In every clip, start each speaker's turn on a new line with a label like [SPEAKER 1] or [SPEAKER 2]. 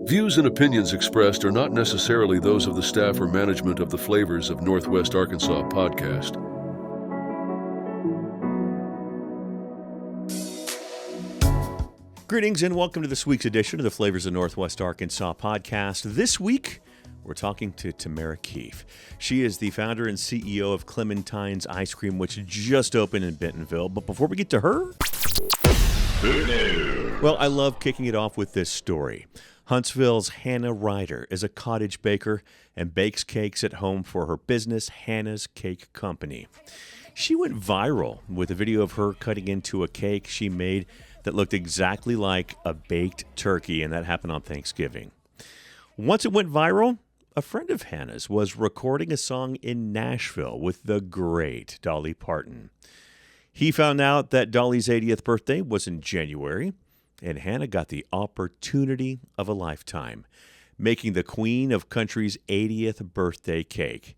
[SPEAKER 1] Views and opinions expressed are not necessarily those of the staff or management of the Flavors of Northwest Arkansas podcast.
[SPEAKER 2] Greetings and welcome to this week's edition of the Flavors of Northwest Arkansas podcast. This week, we're talking to Tamara Keefe. She is the founder and CEO of Clementine's Ice Cream, which just opened in Bentonville. But before we get to her, well, I love kicking it off with this story. Huntsville's Hannah Ryder is a cottage baker and bakes cakes at home for her business, Hannah's Cake Company. She went viral with a video of her cutting into a cake she made that looked exactly like a baked turkey, and that happened on Thanksgiving. Once it went viral, a friend of Hannah's was recording a song in Nashville with the great Dolly Parton. He found out that Dolly's 80th birthday was in January, and Hannah got the opportunity of a lifetime, making the Queen of Country's 80th birthday cake.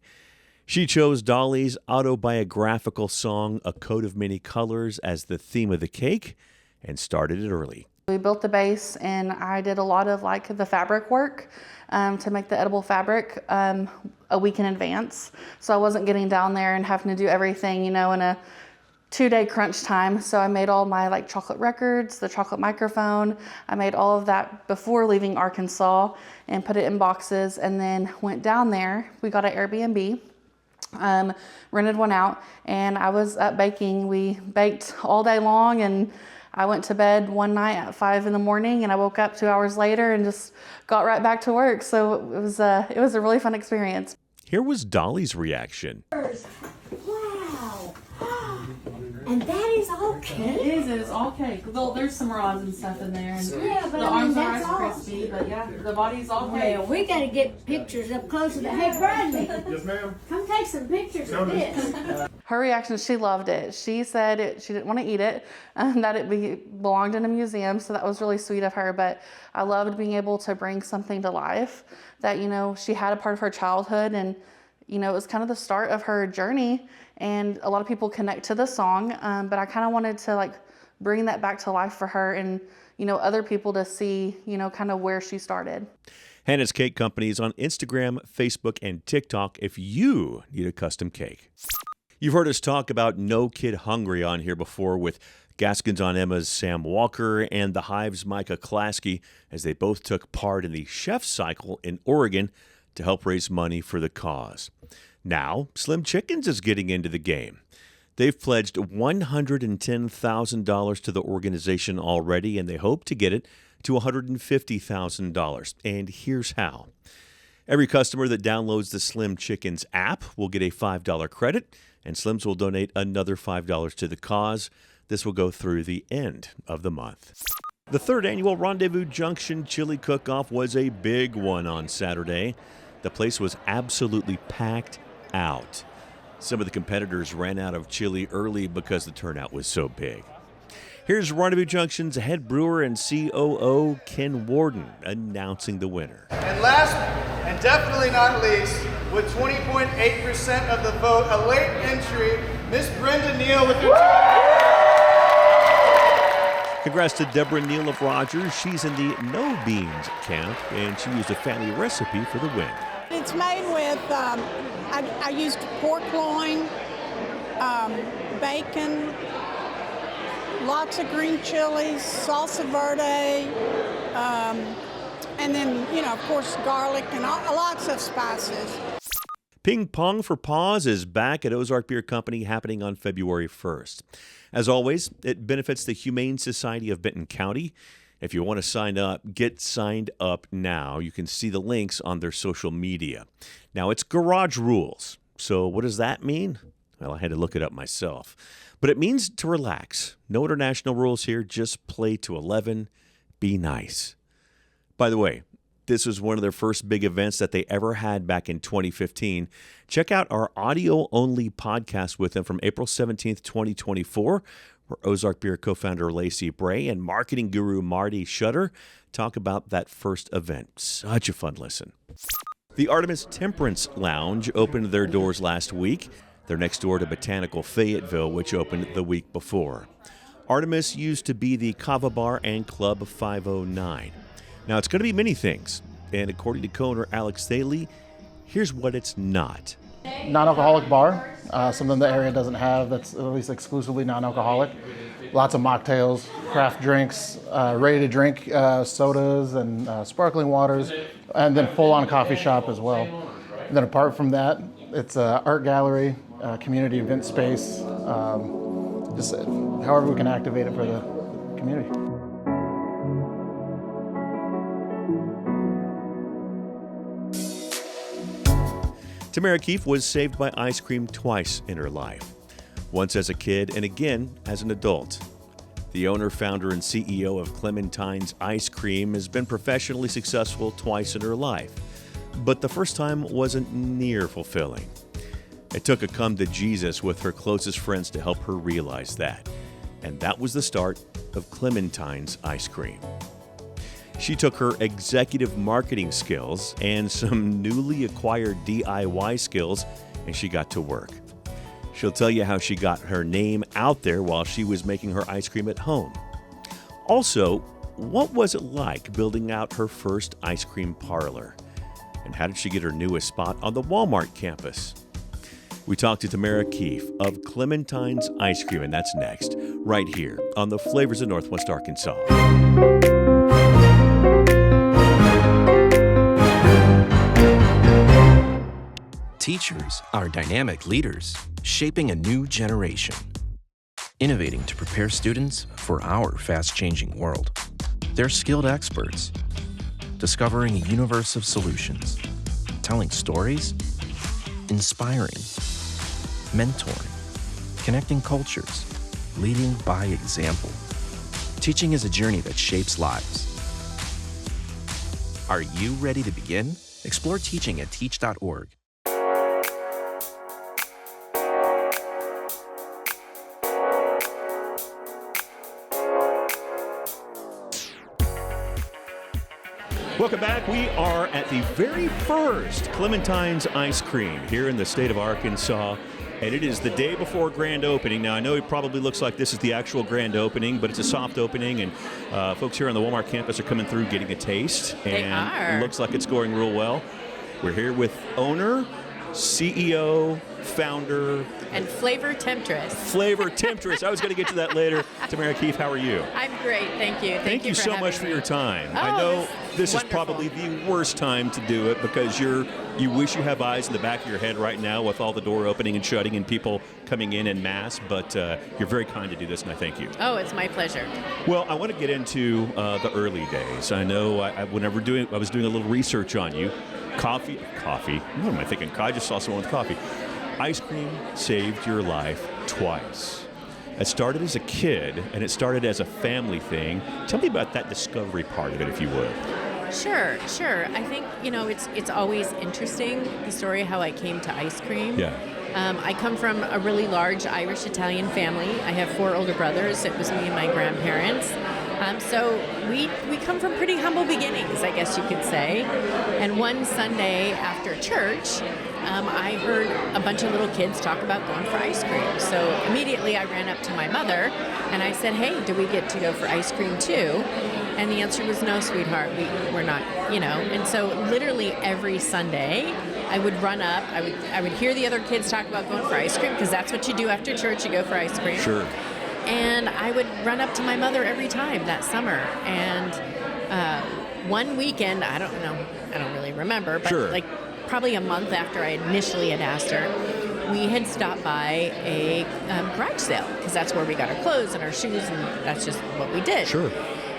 [SPEAKER 2] She chose Dolly's autobiographical song, A Coat of Many Colors, as the theme of the cake, and started it early.
[SPEAKER 3] We built the base, and I did a lot of the fabric work to make the edible fabric a week in advance. So I wasn't getting down there and having to do everything, in a 2-day crunch time. So I made all my chocolate records, the chocolate microphone. I made all of that before leaving Arkansas and put it in boxes, and then went down there. We got an Airbnb, rented one out, and I was up baking. We baked all day long, and I went to bed one night at 5 a.m, and I woke up 2 hours later and just got right back to work. So it was a really fun experience.
[SPEAKER 2] Here was Dolly's reaction.
[SPEAKER 4] Wow. And that is all cake?
[SPEAKER 3] It is all cake. There's some rods and stuff in there. And
[SPEAKER 4] Yeah, but
[SPEAKER 3] the
[SPEAKER 4] I
[SPEAKER 3] arms
[SPEAKER 4] mean,
[SPEAKER 3] are
[SPEAKER 4] that's
[SPEAKER 3] Rice
[SPEAKER 4] all.
[SPEAKER 3] Krispie, but yeah, the body's all cake.
[SPEAKER 4] Well, we got to get pictures up close to the. Hey, Bradley.
[SPEAKER 5] Yes, ma'am.
[SPEAKER 4] Come take some pictures of this.
[SPEAKER 3] Her reaction, she loved it. She said she didn't want to eat it, that it belonged in a museum, so that was really sweet of her. But I loved being able to bring something to life that, she had a part of her childhood, and, it was kind of the start of her journey. And a lot of people connect to the song, but I kind of wanted to bring that back to life for her and, other people to see, kind of where she started.
[SPEAKER 2] Hannah's Cake Company is on Instagram, Facebook, and TikTok if you need a custom cake. You've heard us talk about No Kid Hungry on here before with Gaskins on Emma's Sam Walker and the Hive's Micah Klasky, as they both took part in the Chef Cycle in Oregon to help raise money for the cause. Now, Slim Chickens is getting into the game. They've pledged $110,000 to the organization already, and they hope to get it to $150,000. And here's how. Every customer that downloads the Slim Chickens app will get a $5 credit, and Slims will donate another $5 to the cause. This will go through the end of the month. The third annual Rendezvous Junction Chili Cookoff was a big one on Saturday. The place was absolutely packed out. Some of the competitors ran out of chili early because the turnout was so big. Here's Rendezvous Junction's head brewer and COO, Ken Warden, announcing the winner.
[SPEAKER 6] And last, and definitely not least, with 20.8% of the vote, a late entry, Miss Brenda Neal with her...
[SPEAKER 2] Congrats to Deborah Neal of Rogers. She's in the no beans camp, and she used a family recipe for the win.
[SPEAKER 7] It's made with, I used pork loin, bacon, lots of green chilies, salsa verde, and then, of course, garlic and lots of spices.
[SPEAKER 2] Ping Pong for Paws is back at Ozark Beer Company, happening on February 1st. As always, it benefits the Humane Society of Benton County. If you want to sign up, get signed up now. You can see the links on their social media. Now, it's garage rules. So what does that mean? Well, I had to look it up myself. But it means to relax. No international rules here. Just play to 11. Be nice. By the way, this was one of their first big events that they ever had back in 2015. Check out our audio-only podcast with them from April 17th, 2024, where Ozark Beer co-founder Lacey Bray and marketing guru Marty Shutter talk about that first event. Such a fun listen. The Artemis Temperance Lounge opened their doors last week. They're next door to Botanical Fayetteville, which opened the week before. Artemis used to be the Kava Bar and Club 509. Now, it's going to be many things, and according to co-owner Alex Thaley, here's what it's not.
[SPEAKER 5] Non-alcoholic bar, something the area doesn't have that's at least exclusively non-alcoholic. Lots of mocktails, craft drinks, ready-to-drink sodas and sparkling waters, and then full-on coffee shop as well. And then apart from that, it's an art gallery, community event space, just however we can activate it for the community.
[SPEAKER 2] Tamara Keefe was saved by ice cream twice in her life. Once as a kid and again as an adult. The owner, founder, and CEO of Clementine's Ice Cream has been professionally successful twice in her life. But the first time wasn't near fulfilling. It took a come to Jesus with her closest friends to help her realize that. And that was the start of Clementine's Ice Cream. She took her executive marketing skills and some newly acquired DIY skills, and she got to work. She'll tell you how she got her name out there while she was making her ice cream at home. Also, what was it like building out her first ice cream parlor? And how did she get her newest spot on the Walmart campus? We talked to Tamara Keefe of Clementine's Ice Cream, and that's next, right here on the Flavors of Northwest Arkansas.
[SPEAKER 8] Teachers are dynamic leaders, shaping a new generation, innovating to prepare students for our fast-changing world. They're skilled experts, discovering a universe of solutions, telling stories, inspiring, mentoring, connecting cultures, leading by example. Teaching is a journey that shapes lives. Are you ready to begin? Explore teaching at teach.org.
[SPEAKER 2] Welcome back. We are at the very first Clementine's Ice Cream here in the state of Arkansas, and it is the day before grand opening. Now, I know it probably looks like this is the actual grand opening, but it's a soft opening, and folks here on the Walmart campus are coming through getting a taste.
[SPEAKER 9] They are.
[SPEAKER 2] It looks like it's going real well. We're here with owner, CEO, founder,
[SPEAKER 9] and flavor temptress.
[SPEAKER 2] Flavor temptress. I was going to get to that later. Tamara Keefe, how are you?
[SPEAKER 9] I'm great, thank you.
[SPEAKER 2] Thank you so much for your time. I know this is probably the worst time to do it because you wish you have eyes in the back of your head right now with all the door opening and shutting and people coming in en masse, but you're very kind to do this, and I thank you.
[SPEAKER 9] Oh, it's my pleasure.
[SPEAKER 2] Well, I want to get into the early days. I know I was doing a little research on you. Coffee. What am I thinking? I just saw someone with coffee. Ice cream saved your life twice. It started as a kid, and it started as a family thing. Tell me about that discovery part of it, if you would.
[SPEAKER 9] Sure. I think, it's always interesting, the story how I came to ice cream.
[SPEAKER 2] Yeah.
[SPEAKER 9] I come from a really large Irish-Italian family. I have 4 older brothers. It was me and my grandparents. So we come from pretty humble beginnings, I guess you could say. And one Sunday after church, I heard a bunch of little kids talk about going for ice cream. So immediately I ran up to my mother and I said, hey, do we get to go for ice cream too? And the answer was no, sweetheart, we're not, And so literally every Sunday I would run up, I would hear the other kids talk about going for ice cream, because that's what you do after church, you go for ice cream.
[SPEAKER 2] Sure.
[SPEAKER 9] And I would run up to my mother every time that summer. And one weekend, I don't really remember, but
[SPEAKER 2] sure.
[SPEAKER 9] like probably a month after I initially had asked her, we had stopped by a garage sale, because that's where we got our clothes and our shoes, and that's just what we did.
[SPEAKER 2] Sure.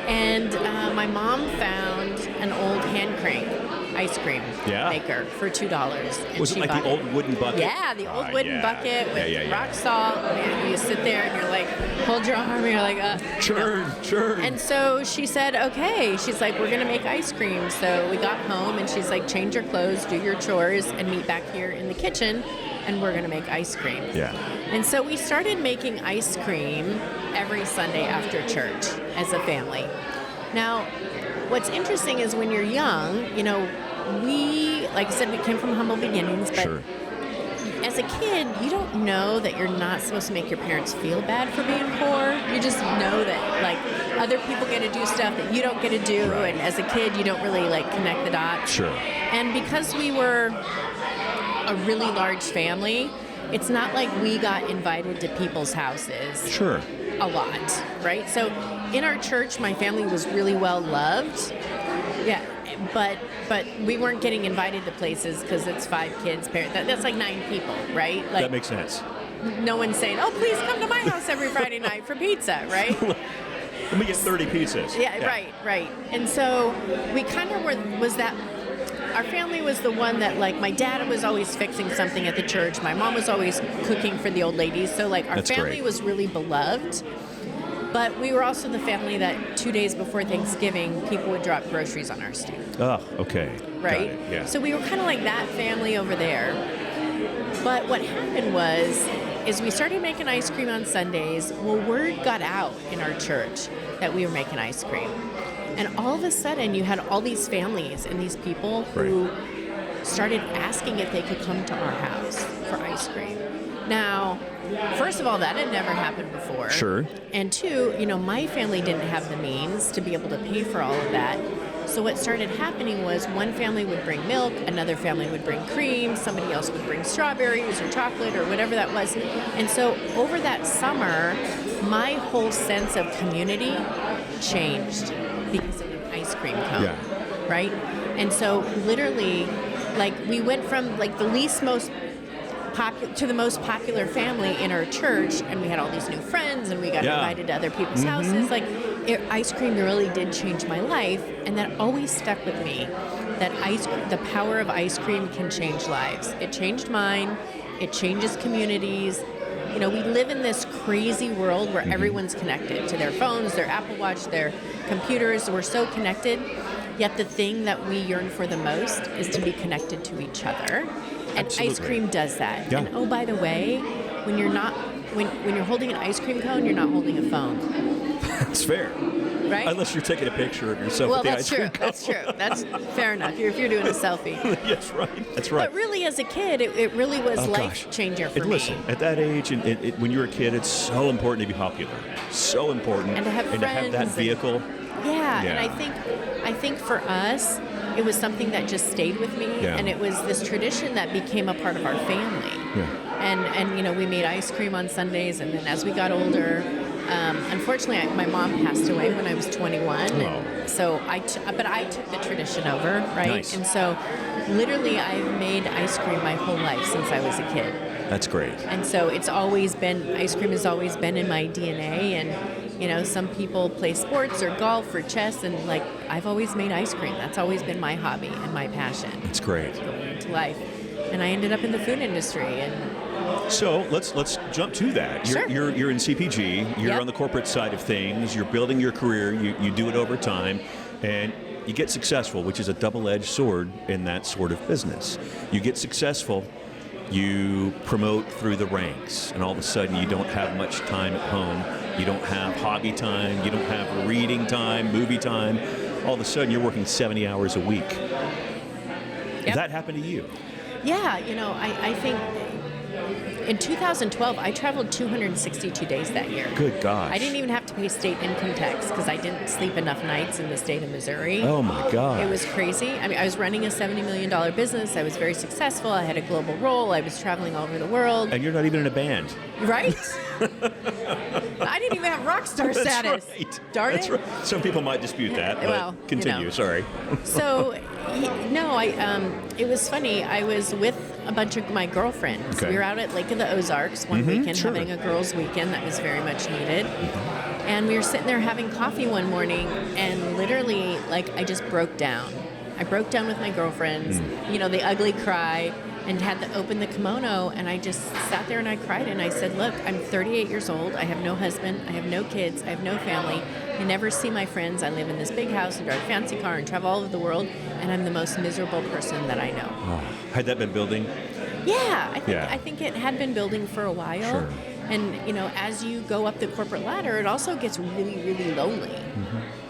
[SPEAKER 9] And my mom found an old hand crank ice cream maker for $2.
[SPEAKER 2] Was it like the old wooden bucket?
[SPEAKER 9] Yeah, the old wooden bucket with rock salt. And you sit there and you're like, hold your arm, and you're like,
[SPEAKER 2] churn.
[SPEAKER 9] And so she said, okay. She's like, we're going to make ice cream. So we got home, and she's like, change your clothes, do your chores, and meet back here in the kitchen, and we're going to make ice cream.
[SPEAKER 2] Yeah.
[SPEAKER 9] And so we started making ice cream every Sunday after church as a family. Now, what's interesting is when you're young, we, like I said, we came from humble beginnings, but
[SPEAKER 2] sure.
[SPEAKER 9] as a kid, you don't know that you're not supposed to make your parents feel bad for being poor. You just know that, like, other people get to do stuff that you don't get to do, and as a kid, you don't really, like, connect the dots.
[SPEAKER 2] Sure.
[SPEAKER 9] And because we were a really large family, it's not like we got invited to people's houses.
[SPEAKER 2] Sure.
[SPEAKER 9] A lot, right? So in our church, my family was really well loved. Yeah, but we weren't getting invited to places because it's 5 kids. That's like 9 people, right? Like,
[SPEAKER 2] That makes sense.
[SPEAKER 9] no one's saying, "Oh, please come to my house every Friday night for pizza," right?
[SPEAKER 2] Let me get 30 pizzas.
[SPEAKER 9] Yeah, right. And so we kind of was that. Our family was the one that, like, my dad was always fixing something at the church. My mom was always cooking for the old ladies. So, like, our
[SPEAKER 2] That's
[SPEAKER 9] family
[SPEAKER 2] great.
[SPEAKER 9] was really beloved. But we were also the family that 2 days before Thanksgiving, people would drop groceries on our stoop.
[SPEAKER 2] Oh, okay.
[SPEAKER 9] Right?
[SPEAKER 2] Got it. Yeah.
[SPEAKER 9] So we were kind of like that family over there. But what happened is we started making ice cream on Sundays. Well, word got out in our church that we were making ice cream. And all of a sudden, you had all these families and these people who started asking if they could come to our house for ice cream. Now, first of all, that had never happened before.
[SPEAKER 2] Sure.
[SPEAKER 9] And 2, my family didn't have the means to be able to pay for all of that. So what started happening was one family would bring milk, another family would bring cream, somebody else would bring strawberries or chocolate or whatever that was. And so over that summer, my whole sense of community changed because of an ice cream cone, right? And so literally, like, we went from, like, the least most popular to the most popular family in our church, and we had all these new friends, and we got invited to other people's houses. Like, ice cream really did change my life, and that always stuck with me. That the power of ice cream can change lives. It changed mine. It changes communities. We live in this crazy world where everyone's connected to their phones, their Apple Watch, their computers. We're so connected. Yet the thing that we yearn for the most is to be connected to each other. And ice cream does that.
[SPEAKER 2] Yeah.
[SPEAKER 9] And oh, by the way, when you're holding an ice cream cone, you're not holding a phone.
[SPEAKER 2] That's fair.
[SPEAKER 9] Right?
[SPEAKER 2] Unless you're taking a picture of yourself with the ice cream cone.
[SPEAKER 9] That's true. That's fair enough. If you're doing a selfie.
[SPEAKER 2] Yes, right. That's right.
[SPEAKER 9] But really, as a kid, it really was life changer for me.
[SPEAKER 2] Listen, at that age, and when you're a kid, it's so important to be popular. So important.
[SPEAKER 9] And to have
[SPEAKER 2] to have that vehicle.
[SPEAKER 9] Yeah, and I think for us, it was something that just stayed with me, and it was this tradition that became a part of our family.
[SPEAKER 2] Yeah.
[SPEAKER 9] And we made ice cream on Sundays, and then as we got older, unfortunately, my mom passed away when I was 21. And so I took the tradition over, right?
[SPEAKER 2] Nice.
[SPEAKER 9] And so literally I've made ice cream my whole life since I was a kid.
[SPEAKER 2] That's great.
[SPEAKER 9] And so ice cream has always been in my DNA. And, some people play sports or golf or chess, and, like, I've always made ice cream. That's always been my hobby and my passion.
[SPEAKER 2] That's great.
[SPEAKER 9] Going into life. And I ended up in the food industry. And
[SPEAKER 2] so let's jump to that. You're in CPG. You're on the corporate side of things. You're building your career. You do it over time, and you get successful, which is a double-edged sword in that sort of business. You get successful, you promote through the ranks, and all of a sudden you don't have much time at home. You don't have hobby time. You don't have reading time, movie time. All of a sudden you're working 70 hours a week. Did that happen to you?
[SPEAKER 9] Yeah, I think in 2012, I traveled 262 days that year.
[SPEAKER 2] Good gosh.
[SPEAKER 9] I didn't even have to pay state income tax because I didn't sleep enough nights in the state of Missouri.
[SPEAKER 2] Oh, my God.
[SPEAKER 9] It was crazy. I mean, I was running a $70 million business. I was very successful. I had a global role. I was traveling all over the world.
[SPEAKER 2] And you're not even in a band.
[SPEAKER 9] Right? I didn't even have rock star status.
[SPEAKER 2] Right.
[SPEAKER 9] Darn
[SPEAKER 2] That's
[SPEAKER 9] it.
[SPEAKER 2] Right. Some people might dispute that, but
[SPEAKER 9] Well,
[SPEAKER 2] continue. Sorry.
[SPEAKER 9] So, it was funny. I was with a bunch of my girlfriends.
[SPEAKER 2] Okay.
[SPEAKER 9] We were out at Lake of the Ozarks one weekend, having a girls' weekend that was very much needed. And we were sitting there having coffee one morning, and literally, like, I just broke down. I broke down with my girlfriends, the ugly cry, and had to open the kimono, and I just sat there and I cried, and I said, look, I'm 38 years old. I have no husband. I have no kids. I have no family. I never see my friends. I live in this big house and drive a fancy car and travel all over the world, and I'm the most miserable person that I know.
[SPEAKER 2] Oh, had that been building?
[SPEAKER 9] Yeah, I think it had been building for a while.
[SPEAKER 2] Sure.
[SPEAKER 9] And, as you go up the corporate ladder, it also gets really, really lonely,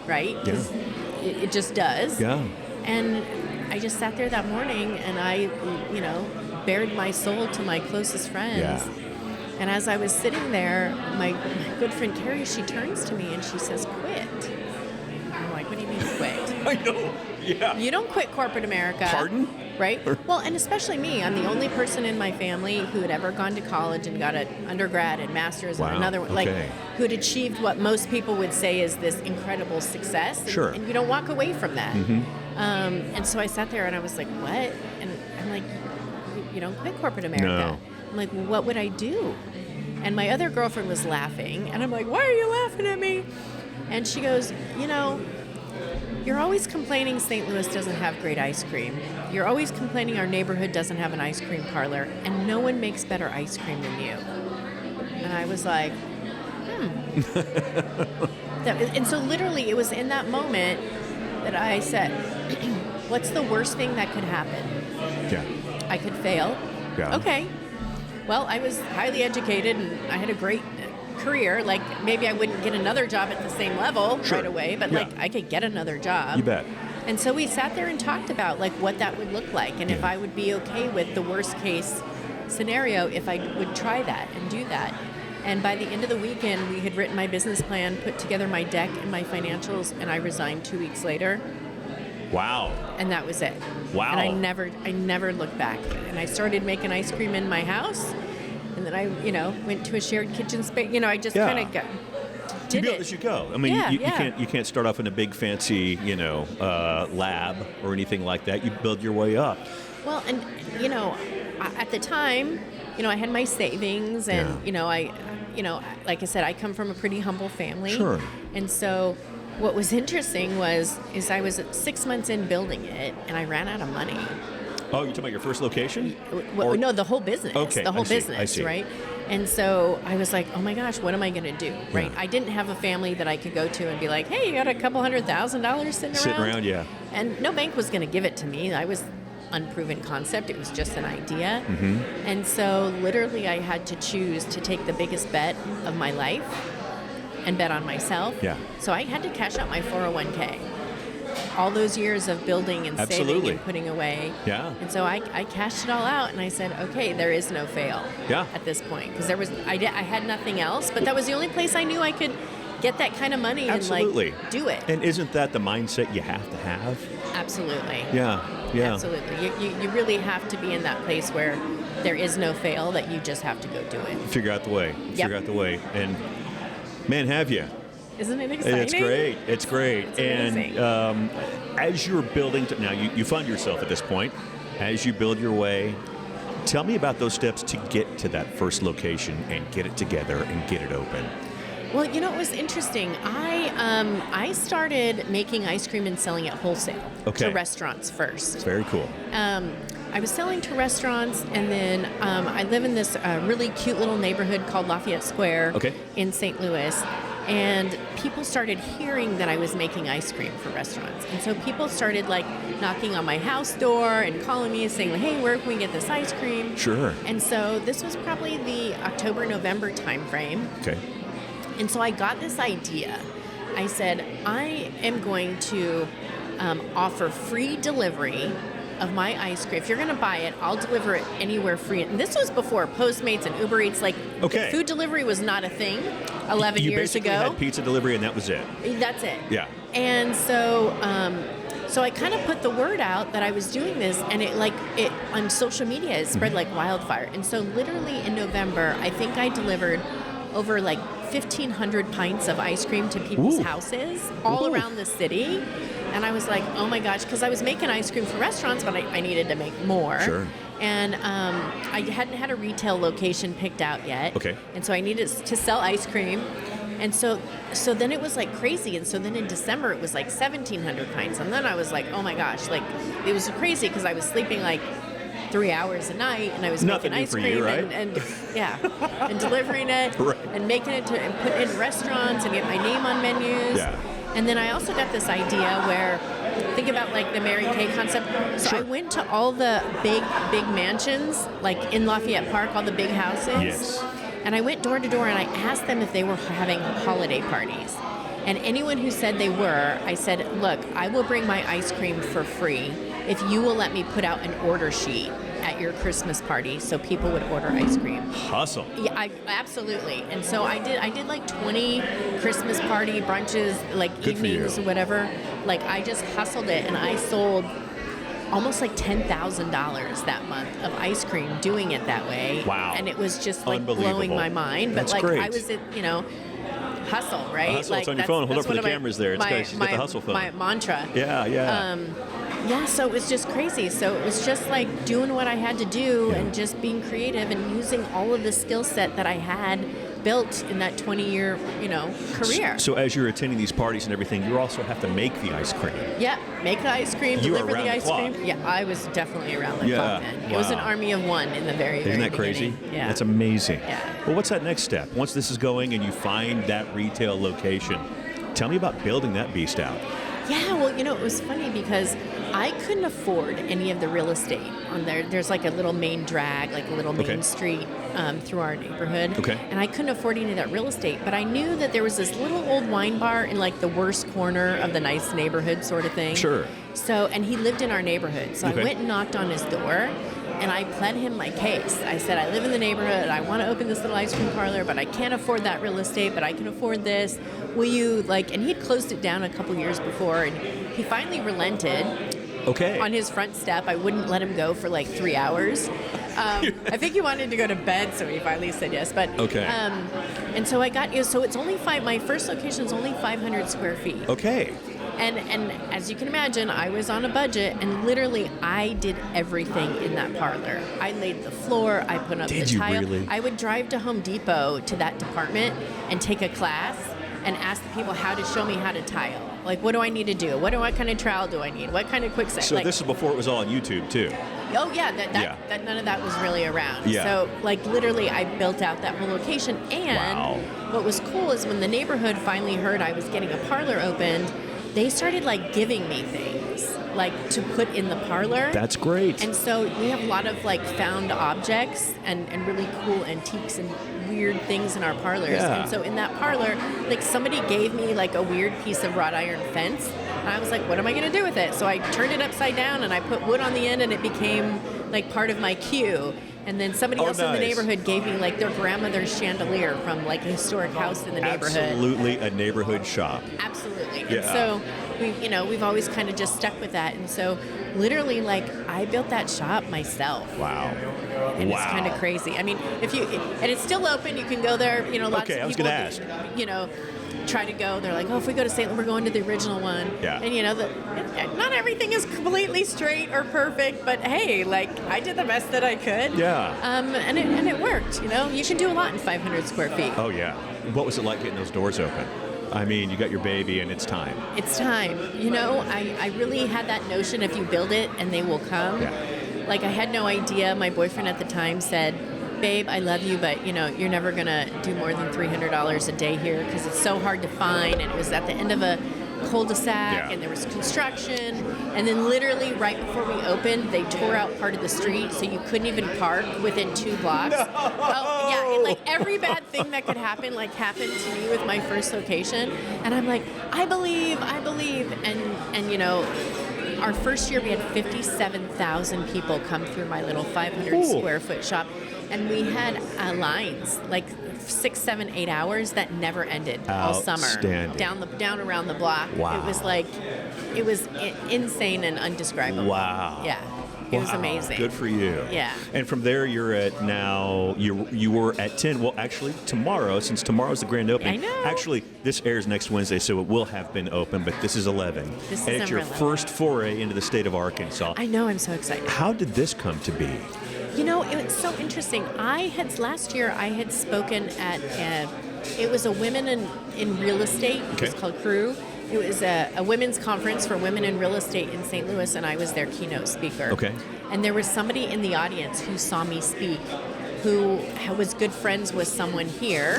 [SPEAKER 9] right? Because it just does.
[SPEAKER 2] Yeah.
[SPEAKER 9] And I just sat there that morning, and I, bared my soul to my closest friends.
[SPEAKER 2] Yeah.
[SPEAKER 9] And as I was sitting there, my good friend Carrie, she turns to me and she says, quit. I'm like, what do you mean quit?
[SPEAKER 2] I know. Yeah.
[SPEAKER 9] You don't quit corporate America.
[SPEAKER 2] Pardon?
[SPEAKER 9] Right? Well, and especially me. I'm the only person in my family who had ever gone to college and got an undergrad and master's and another one, like who had achieved what most people would say is this incredible success. And,
[SPEAKER 2] Sure.
[SPEAKER 9] And you don't walk away from that.
[SPEAKER 2] Mm-hmm.
[SPEAKER 9] And so I sat there and I was like, what? And I'm like, you don't quit corporate America.
[SPEAKER 2] No.
[SPEAKER 9] I'm like, well, what would I do? And my other girlfriend was laughing. And I'm like, why are you laughing at me? And she goes, you know, you're always complaining St. Louis doesn't have great ice cream. You're always complaining our neighborhood doesn't have an ice cream parlor, and no one makes better ice cream than you. And I was like, And so literally it was in that moment that I said, what's the worst thing that could happen?
[SPEAKER 2] Yeah.
[SPEAKER 9] I could fail.
[SPEAKER 2] Yeah.
[SPEAKER 9] Okay. Well, I was highly educated and I had a great career. Like maybe I wouldn't get another job at the same level right away, but like I could get another job.
[SPEAKER 2] You bet.
[SPEAKER 9] And so we sat there and talked about like what that would look like and if I would be okay with the worst case scenario if I would try that and do that. And by the end of the weekend, we had written my business plan, put together my deck and my financials, and I resigned 2 weeks later.
[SPEAKER 2] Wow.
[SPEAKER 9] And that was it.
[SPEAKER 2] Wow.
[SPEAKER 9] And I never looked back. And I started making ice cream in my house. And then I, went to a shared kitchen space. I just kind of did
[SPEAKER 2] you build
[SPEAKER 9] it.
[SPEAKER 2] as you go. I mean, you can't start off in a big fancy, lab or anything like that. You build your way up.
[SPEAKER 9] Well, and at the time, I had my savings, and like I said, I come from a pretty humble family.
[SPEAKER 2] Sure.
[SPEAKER 9] And so, what was interesting is I was 6 months in building it, and I ran out of money.
[SPEAKER 2] Oh, you're talking about your first location?
[SPEAKER 9] No, the whole business.
[SPEAKER 2] Okay,
[SPEAKER 9] the whole
[SPEAKER 2] I
[SPEAKER 9] business,
[SPEAKER 2] see.
[SPEAKER 9] right? And so I was like, oh my gosh, what am I going to do, right?
[SPEAKER 2] Yeah.
[SPEAKER 9] I didn't have a family that I could go to and be like, hey, you got a couple $100,000 sitting around?
[SPEAKER 2] Yeah.
[SPEAKER 9] And no bank was going to give it to me. I was unproven concept. It was just an idea.
[SPEAKER 2] Mm-hmm.
[SPEAKER 9] And so literally I had to choose to take the biggest bet of my life and bet on myself.
[SPEAKER 2] Yeah.
[SPEAKER 9] So I had to cash out my 401k. All those years of building and saving and putting away.
[SPEAKER 2] Yeah.
[SPEAKER 9] And so I cashed it all out and I said, okay, there is no fail at this point. Because I had nothing else, but that was the only place I knew I could get that kind of money and like do it.
[SPEAKER 2] And isn't that the mindset you have to have?
[SPEAKER 9] Absolutely.
[SPEAKER 2] Yeah.
[SPEAKER 9] Absolutely. You really have to be in that place where there is no fail, that you just have to go do it.
[SPEAKER 2] Figure out the way. Figure out the way. And man, have you?
[SPEAKER 9] Isn't it exciting?
[SPEAKER 2] It's great. It's great.
[SPEAKER 9] It's
[SPEAKER 2] and as you're building, now you fund yourself at this point. As you build your way, tell me about those steps to get to that first location and get it together and get it open.
[SPEAKER 9] Well, it was interesting. I started making ice cream and selling it wholesale to restaurants first.
[SPEAKER 2] Very cool.
[SPEAKER 9] I was selling to restaurants, and then I live in this really cute little neighborhood called Lafayette Square in St. Louis. And people started hearing that I was making ice cream for restaurants. And so people started like knocking on my house door and calling me and saying, hey, where can we get this ice cream?
[SPEAKER 2] Sure.
[SPEAKER 9] And so this was probably the October, November timeframe.
[SPEAKER 2] Okay.
[SPEAKER 9] And so I got this idea. I said, I am going to offer free delivery of my ice cream. If you're going to buy it, I'll deliver it anywhere free. And this was before Postmates and Uber Eats. Like, food delivery was not a thing 11 years ago.
[SPEAKER 2] You basically had pizza delivery, and that was it.
[SPEAKER 9] That's it.
[SPEAKER 2] Yeah.
[SPEAKER 9] And so, so I kind of put the word out that I was doing this, and it on social media, it spread like wildfire. And so, literally in November, I think I delivered over like 1,500 pints of ice cream to people's houses all around the city. And I was like, oh my gosh, because I was making ice cream for restaurants, but I needed to make more.
[SPEAKER 2] Sure.
[SPEAKER 9] And I hadn't had a retail location picked out yet.
[SPEAKER 2] Okay.
[SPEAKER 9] And so I needed to sell ice cream. And so then it was like crazy. And so then in December, it was like 1,700 pints. And then I was like, oh my gosh, like it was crazy because I was sleeping like 3 hours a night, and I was making ice cream
[SPEAKER 2] you, right?
[SPEAKER 9] and delivering it and making it and putting it in restaurants and get my name on menus.
[SPEAKER 2] Yeah.
[SPEAKER 9] And then I also got this idea where, think about like the Mary Kay concept. So I went to all the big mansions, like in Lafayette Park, all the big houses.
[SPEAKER 2] Yes.
[SPEAKER 9] And I went door to door and I asked them if they were having holiday parties. And anyone who said they were, I said, look, I will bring my ice cream for free if you will let me put out an order sheet at your Christmas party, so people would order ice cream.
[SPEAKER 2] Hustle.
[SPEAKER 9] Yeah, absolutely. And so I did like 20 Christmas party brunches, like
[SPEAKER 2] Good for
[SPEAKER 9] evenings
[SPEAKER 2] you.
[SPEAKER 9] or whatever. Like I just hustled it, and I sold almost like $10,000 that month of ice cream doing it that way.
[SPEAKER 2] Wow.
[SPEAKER 9] And it was just like
[SPEAKER 2] Unbelievable.
[SPEAKER 9] blowing my mind. But
[SPEAKER 2] That's
[SPEAKER 9] like
[SPEAKER 2] great.
[SPEAKER 9] I was, hustle, right?
[SPEAKER 2] Hustle,
[SPEAKER 9] like,
[SPEAKER 2] it's on your phone. Hold up
[SPEAKER 9] that's
[SPEAKER 2] for the
[SPEAKER 9] one of
[SPEAKER 2] cameras there. It's got the hustle phone.
[SPEAKER 9] My mantra.
[SPEAKER 2] Yeah.
[SPEAKER 9] Yeah, so it was just crazy. So it was just like doing what I had to do and just being creative and using all of the skill set that I had built in that 20-year, career.
[SPEAKER 2] So as you're attending these parties and everything, you also have to make the ice cream.
[SPEAKER 9] Yeah, make the ice cream,
[SPEAKER 2] You are
[SPEAKER 9] deliver
[SPEAKER 2] around
[SPEAKER 9] the
[SPEAKER 2] the
[SPEAKER 9] ice
[SPEAKER 2] clock.
[SPEAKER 9] cream. Yeah, I was definitely around the
[SPEAKER 2] Yeah,
[SPEAKER 9] clock then. It was an
[SPEAKER 2] wow.
[SPEAKER 9] army of one in the very,
[SPEAKER 2] Isn't
[SPEAKER 9] very
[SPEAKER 2] that crazy?
[SPEAKER 9] beginning. Yeah.
[SPEAKER 2] That's amazing.
[SPEAKER 9] Yeah.
[SPEAKER 2] Well, what's that next step? Once this is going and you find that retail location, tell me about building that beast out.
[SPEAKER 9] Yeah, well, it was funny because I couldn't afford any of the real estate on there. There's like a little main drag, like a little main street through our neighborhood.
[SPEAKER 2] Okay.
[SPEAKER 9] And I couldn't afford any of that real estate, but I knew that there was this little old wine bar in like the worst corner of the nice neighborhood sort of thing.
[SPEAKER 2] Sure.
[SPEAKER 9] So, and he lived in our neighborhood. So
[SPEAKER 2] Okay.
[SPEAKER 9] I went and knocked on his door. And I pled him my case. I said, I live in the neighborhood. I want to open this little ice cream parlor, but I can't afford that real estate, but I can afford this. Will you, and he'd closed it down a couple years before, and he finally relented.
[SPEAKER 2] Okay.
[SPEAKER 9] On his front step. I wouldn't let him go for like 3 hours. I think he wanted to go to bed, so he finally said yes. But
[SPEAKER 2] Okay.
[SPEAKER 9] And so I got so it's only my first location is only 500 square feet.
[SPEAKER 2] Okay.
[SPEAKER 9] And as you can imagine, I was on a budget, and literally I did everything in that parlor. I laid the floor, I put up
[SPEAKER 2] Did
[SPEAKER 9] the
[SPEAKER 2] you
[SPEAKER 9] tile.
[SPEAKER 2] really?
[SPEAKER 9] I would drive to Home Depot to that department and take a class and ask the people how to show me how to tile. Like, what do I need to do? What kind of trowel do I need? What kind of quick set?
[SPEAKER 2] So this is before it was all on YouTube, too.
[SPEAKER 9] Oh yeah, that none of that was really around.
[SPEAKER 2] Yeah.
[SPEAKER 9] So literally I built out that whole location, and
[SPEAKER 2] Wow.
[SPEAKER 9] what was cool is when the neighborhood finally heard I was getting a parlor opened, they started giving me things to put in the parlor.
[SPEAKER 2] That's great.
[SPEAKER 9] And so we have a lot of found objects and really cool antiques and weird things in our parlors.
[SPEAKER 2] Yeah.
[SPEAKER 9] And so in that parlor, somebody gave me a weird piece of wrought iron fence. And I was like, what am I going to do with it? So I turned it upside down and I put wood on the end, and it became part of my queue. And then somebody else in the
[SPEAKER 2] nice.
[SPEAKER 9] neighborhood gave me their grandmother's chandelier from a historic house in the neighborhood.
[SPEAKER 2] Absolutely a neighborhood shop.
[SPEAKER 9] Absolutely.
[SPEAKER 2] Yeah.
[SPEAKER 9] And so we've always kind of just stuck with that. And so literally I built that shop myself.
[SPEAKER 2] Wow.
[SPEAKER 9] And it's kind of crazy. I mean, and it's still open, you can go there, lots
[SPEAKER 2] Okay,
[SPEAKER 9] of
[SPEAKER 2] I was
[SPEAKER 9] people
[SPEAKER 2] gonna ask.
[SPEAKER 9] Try to go. They're like, oh, if we go to St. Louis, we're going to the original one.
[SPEAKER 2] Yeah.
[SPEAKER 9] And not everything is completely straight or perfect, but hey, I did the best that I could.
[SPEAKER 2] Yeah.
[SPEAKER 9] And it worked. You can do a lot in 500 square feet.
[SPEAKER 2] Oh, yeah. What was it like getting those doors open? I mean, you got your baby and it's time.
[SPEAKER 9] It's time. I really had that notion, if you build it and they will come.
[SPEAKER 2] Yeah.
[SPEAKER 9] I had no idea. My boyfriend at the time said, babe, I love you, but you're never gonna do more than $300 a day here because it's so hard to find. And it was at the end of a cul-de-sac, and there was construction. And then literally right before we opened, they tore out part of the street, so you couldn't even park within 2 blocks.
[SPEAKER 2] No!
[SPEAKER 9] Oh, yeah, and every bad thing that could happen, happened to me with my first location. And I'm like, I believe. And our first year we had 57,000 people come through my little 500 square foot shop. And we had lines 6, 7, 8 hours that never ended all summer.
[SPEAKER 2] Outstanding.
[SPEAKER 9] Down around the block.
[SPEAKER 2] Wow.
[SPEAKER 9] It was insane and undescribable.
[SPEAKER 2] Wow.
[SPEAKER 9] Yeah. It was amazing.
[SPEAKER 2] Good for you.
[SPEAKER 9] Yeah.
[SPEAKER 2] And from there, you're at now. You were at 10. Well, actually, tomorrow, since tomorrow's the grand opening.
[SPEAKER 9] I know.
[SPEAKER 2] Actually, this airs next Wednesday, so it will have been open. But this is 11.
[SPEAKER 9] This
[SPEAKER 2] and
[SPEAKER 9] is
[SPEAKER 2] it's your
[SPEAKER 9] number 11.
[SPEAKER 2] first foray into the state of Arkansas.
[SPEAKER 9] I know. I'm so excited.
[SPEAKER 2] How did this come to be?
[SPEAKER 9] It was so interesting. Last year I had spoken at it was a women in real estate. It was called Crew. It was a women's conference for women in real estate in St. Louis, and I was their keynote speaker.
[SPEAKER 2] Okay.
[SPEAKER 9] And there was somebody in the audience who saw me speak, who was good friends with someone here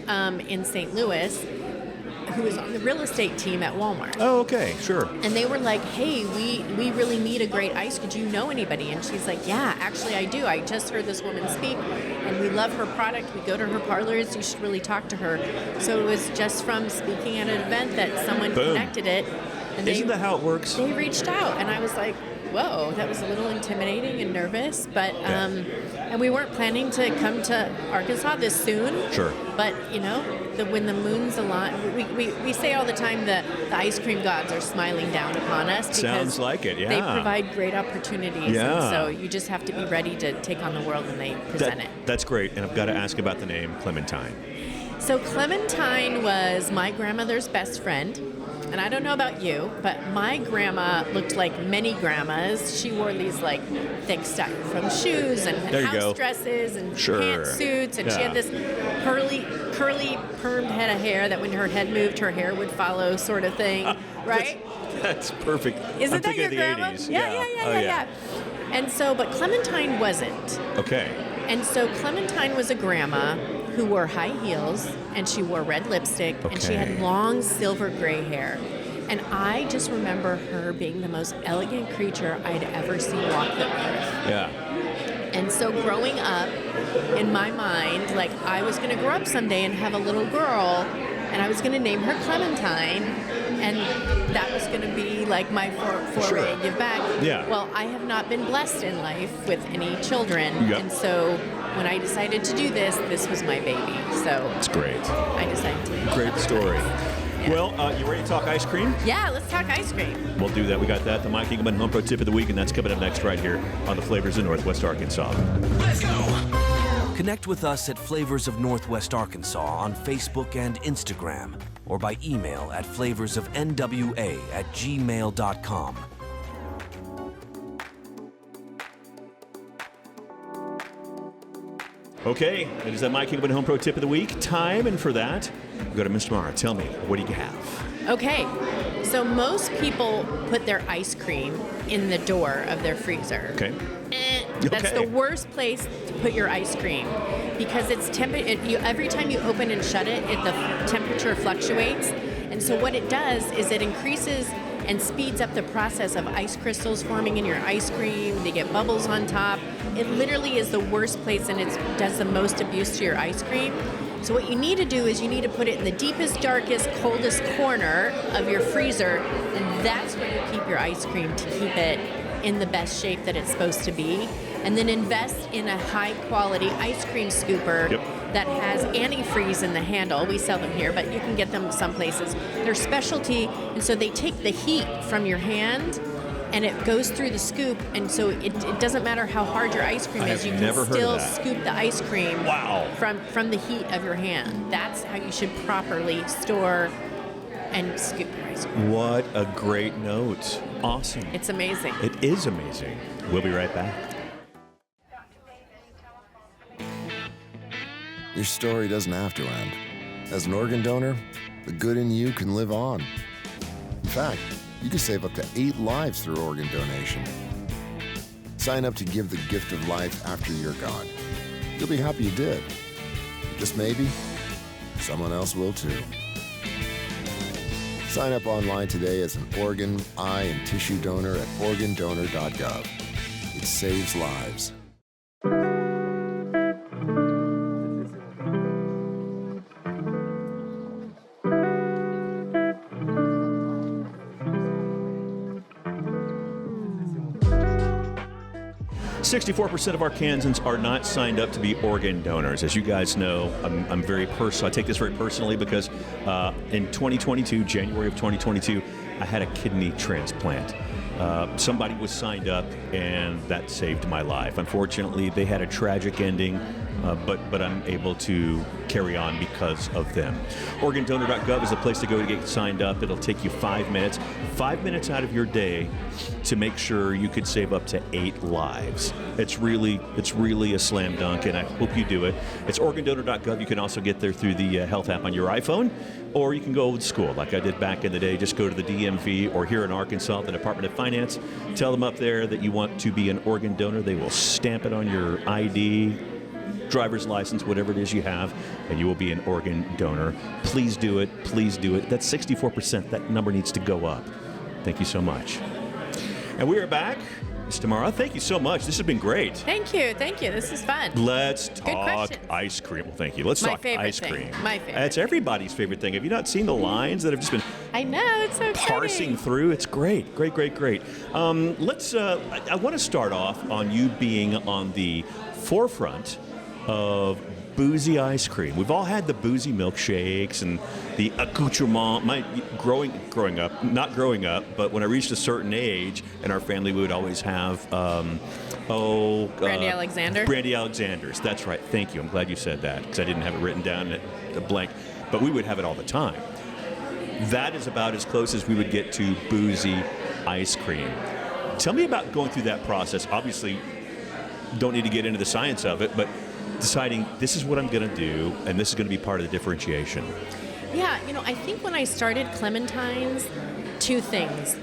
[SPEAKER 9] in St. Louis, who was on the real estate team at Walmart.
[SPEAKER 2] Oh, okay, sure.
[SPEAKER 9] And they were like, hey, we really need a great ice. Could you know anybody? And she's like, yeah, actually I do. I just heard this woman speak, and we love her product. We go to her parlors. You should really talk to her. So it was just from speaking at an event that someone connected it. And
[SPEAKER 2] Isn't that how it works?
[SPEAKER 9] They reached out, and I was like, whoa, that was a little intimidating and nervous. But and we weren't planning to come to Arkansas this soon.
[SPEAKER 2] Sure.
[SPEAKER 9] But when the moon's aligned, we say all the time that the ice cream gods are smiling down upon us. Because
[SPEAKER 2] sounds like it. Yeah.
[SPEAKER 9] They provide great opportunities.
[SPEAKER 2] Yeah.
[SPEAKER 9] And so you just have to be ready to take on the world when they present it.
[SPEAKER 2] That's great. And I've got to ask about the name Clementine.
[SPEAKER 9] So Clementine was my grandmother's best friend. And I don't know about you, but my grandma looked like many grandmas. She wore these like thick styrofoam shoes and house dresses and pantsuits, and she had this curly permed head of hair that when her head moved, her hair would follow, sort of thing, right?
[SPEAKER 2] That's perfect.
[SPEAKER 9] Isn't that your grandma?
[SPEAKER 2] 80s.
[SPEAKER 9] Yeah. And so, but Clementine wasn't.
[SPEAKER 2] Okay.
[SPEAKER 9] And so Clementine was a grandma who wore high heels, and she wore red lipstick, and she had long silver gray hair. And I just remember her being the most elegant creature I'd ever seen walk the earth.
[SPEAKER 2] Yeah.
[SPEAKER 9] And so growing up, in my mind, like I was going to grow up someday and have a little girl, and I was going to name her Clementine, and that was going to be like my foray and give back.
[SPEAKER 2] Yeah.
[SPEAKER 9] Well, I have not been blessed in life with any children, and so when I decided to do this was my baby. So
[SPEAKER 2] it's great.
[SPEAKER 9] I decided to.
[SPEAKER 2] Great story. Yeah. Well, you ready to talk ice cream?
[SPEAKER 9] Yeah, let's talk ice cream.
[SPEAKER 2] We'll do that. We got that. The Mike Engelman Home Pro Tip of the Week, and that's coming up next right here on the Flavors of Northwest Arkansas.
[SPEAKER 10] Let's go! Connect with us at Flavors of Northwest Arkansas on Facebook and Instagram, or by email at flavorsofnwa@gmail.com.
[SPEAKER 2] Okay, it is that Mike Engelman Home Pro Tip of the Week time, and for that, we go to Ms. Tamara. Tell me, what do you have?
[SPEAKER 9] Okay, so most people put their ice cream in the door of their freezer.
[SPEAKER 2] Okay.
[SPEAKER 9] That's the worst place to put your ice cream because it's every time you open and shut it, the temperature fluctuates. And so what it does is it increases and speeds up the process of ice crystals forming in your ice cream. They get bubbles on top. It literally is the worst place, and it does the most abuse to your ice cream. So what you need to do is you need to put it in the deepest, darkest, coldest corner of your freezer, and that's where you keep your ice cream to keep it in the best shape that it's supposed to be. And then invest in a high-quality ice cream scooper that has antifreeze in the handle. We sell them here, but you can get them some places. They're specialty, and so they take the heat from your hand, and it goes through the scoop, and so it doesn't matter how hard your ice cream is. You can still scoop the ice cream from the heat of your hand. That's how you should properly store and scoop your ice cream.
[SPEAKER 2] What a great note. Awesome.
[SPEAKER 9] It's amazing.
[SPEAKER 2] It is amazing. We'll be right back.
[SPEAKER 11] Your story doesn't have to end. As an organ donor, the good in you can live on. In fact, you can save up to 8 lives through organ donation. Sign up to give the gift of life after you're gone. You'll be happy you did. Just maybe, someone else will too. Sign up online today as an organ, eye, and tissue donor at organdonor.gov. It saves lives.
[SPEAKER 2] 64% of Arkansans are not signed up to be organ donors. As you guys know, I'm very personal. I take this very personally because in 2022, January of 2022, I had a kidney transplant. Somebody was signed up, and that saved my life. Unfortunately, they had a tragic ending, but I'm able to carry on because of them. OrganDonor.gov is the place to go to get signed up. It'll take you 5 minutes. 5 minutes out of your day to make sure you could save up to 8 lives. It's really a slam dunk, and I hope you do it. It's OrganDonor.gov. You can also get there through the health app on your iPhone, or you can go old school like I did back in the day. Just go to the DMV, or here in Arkansas, the Department of Finance. Tell them up there that you want to be an organ donor. They will stamp it on your ID, driver's license, whatever it is you have, and you will be an organ donor. Please do it. Please do it. That's 64%. That number needs to go up. Thank you so much. And we are back. Ms. Tamara, thank you so much. This has been great.
[SPEAKER 9] Thank you. This is fun.
[SPEAKER 2] Let's talk
[SPEAKER 9] question.
[SPEAKER 2] ice cream. Well, thank you. Let's
[SPEAKER 9] My
[SPEAKER 2] talk
[SPEAKER 9] favorite
[SPEAKER 2] ice
[SPEAKER 9] thing.
[SPEAKER 2] cream.
[SPEAKER 9] My favorite
[SPEAKER 2] That's everybody's favorite thing. Have you not seen the lines that have just been
[SPEAKER 9] I know, it's so exciting.
[SPEAKER 2] parsing through? It's great. Great. Let's. I want to start off on you being on the forefront of boozy ice cream. We've all had the boozy milkshakes and the accoutrement. Growing up, not growing up, but when I reached a certain age, in our family we would always have
[SPEAKER 9] Brandy Alexander.
[SPEAKER 2] Brandy Alexanders. That's right. Thank you. I'm glad you said that because I didn't have it written down at the blank. But we would have it all the time. That is about as close as we would get to boozy ice cream. Tell me about going through that process. Obviously, don't need to get into the science of it, but deciding this is what I'm going to do, and this is going to be part of the differentiation.
[SPEAKER 9] Yeah, I think when I started Clementine's, two things.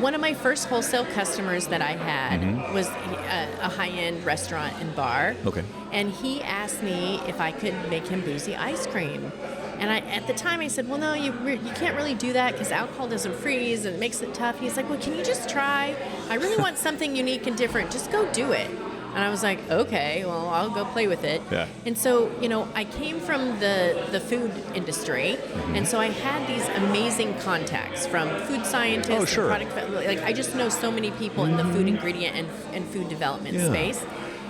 [SPEAKER 9] One of my first wholesale customers that I had was a high-end restaurant and bar.
[SPEAKER 2] Okay.
[SPEAKER 9] And he asked me if I could make him boozy ice cream. And at the time I said, well, no, you can't really do that because alcohol doesn't freeze and it makes it tough. He's like, well, can you just try? I really want something unique and different. Just go do it. And I was like, okay, well, I'll go play with it.
[SPEAKER 2] Yeah.
[SPEAKER 9] And so, I came from the food industry, and so I had these amazing contacts from food scientists,
[SPEAKER 2] Oh, sure.
[SPEAKER 9] and product, I just know so many people in the food ingredient and food development space.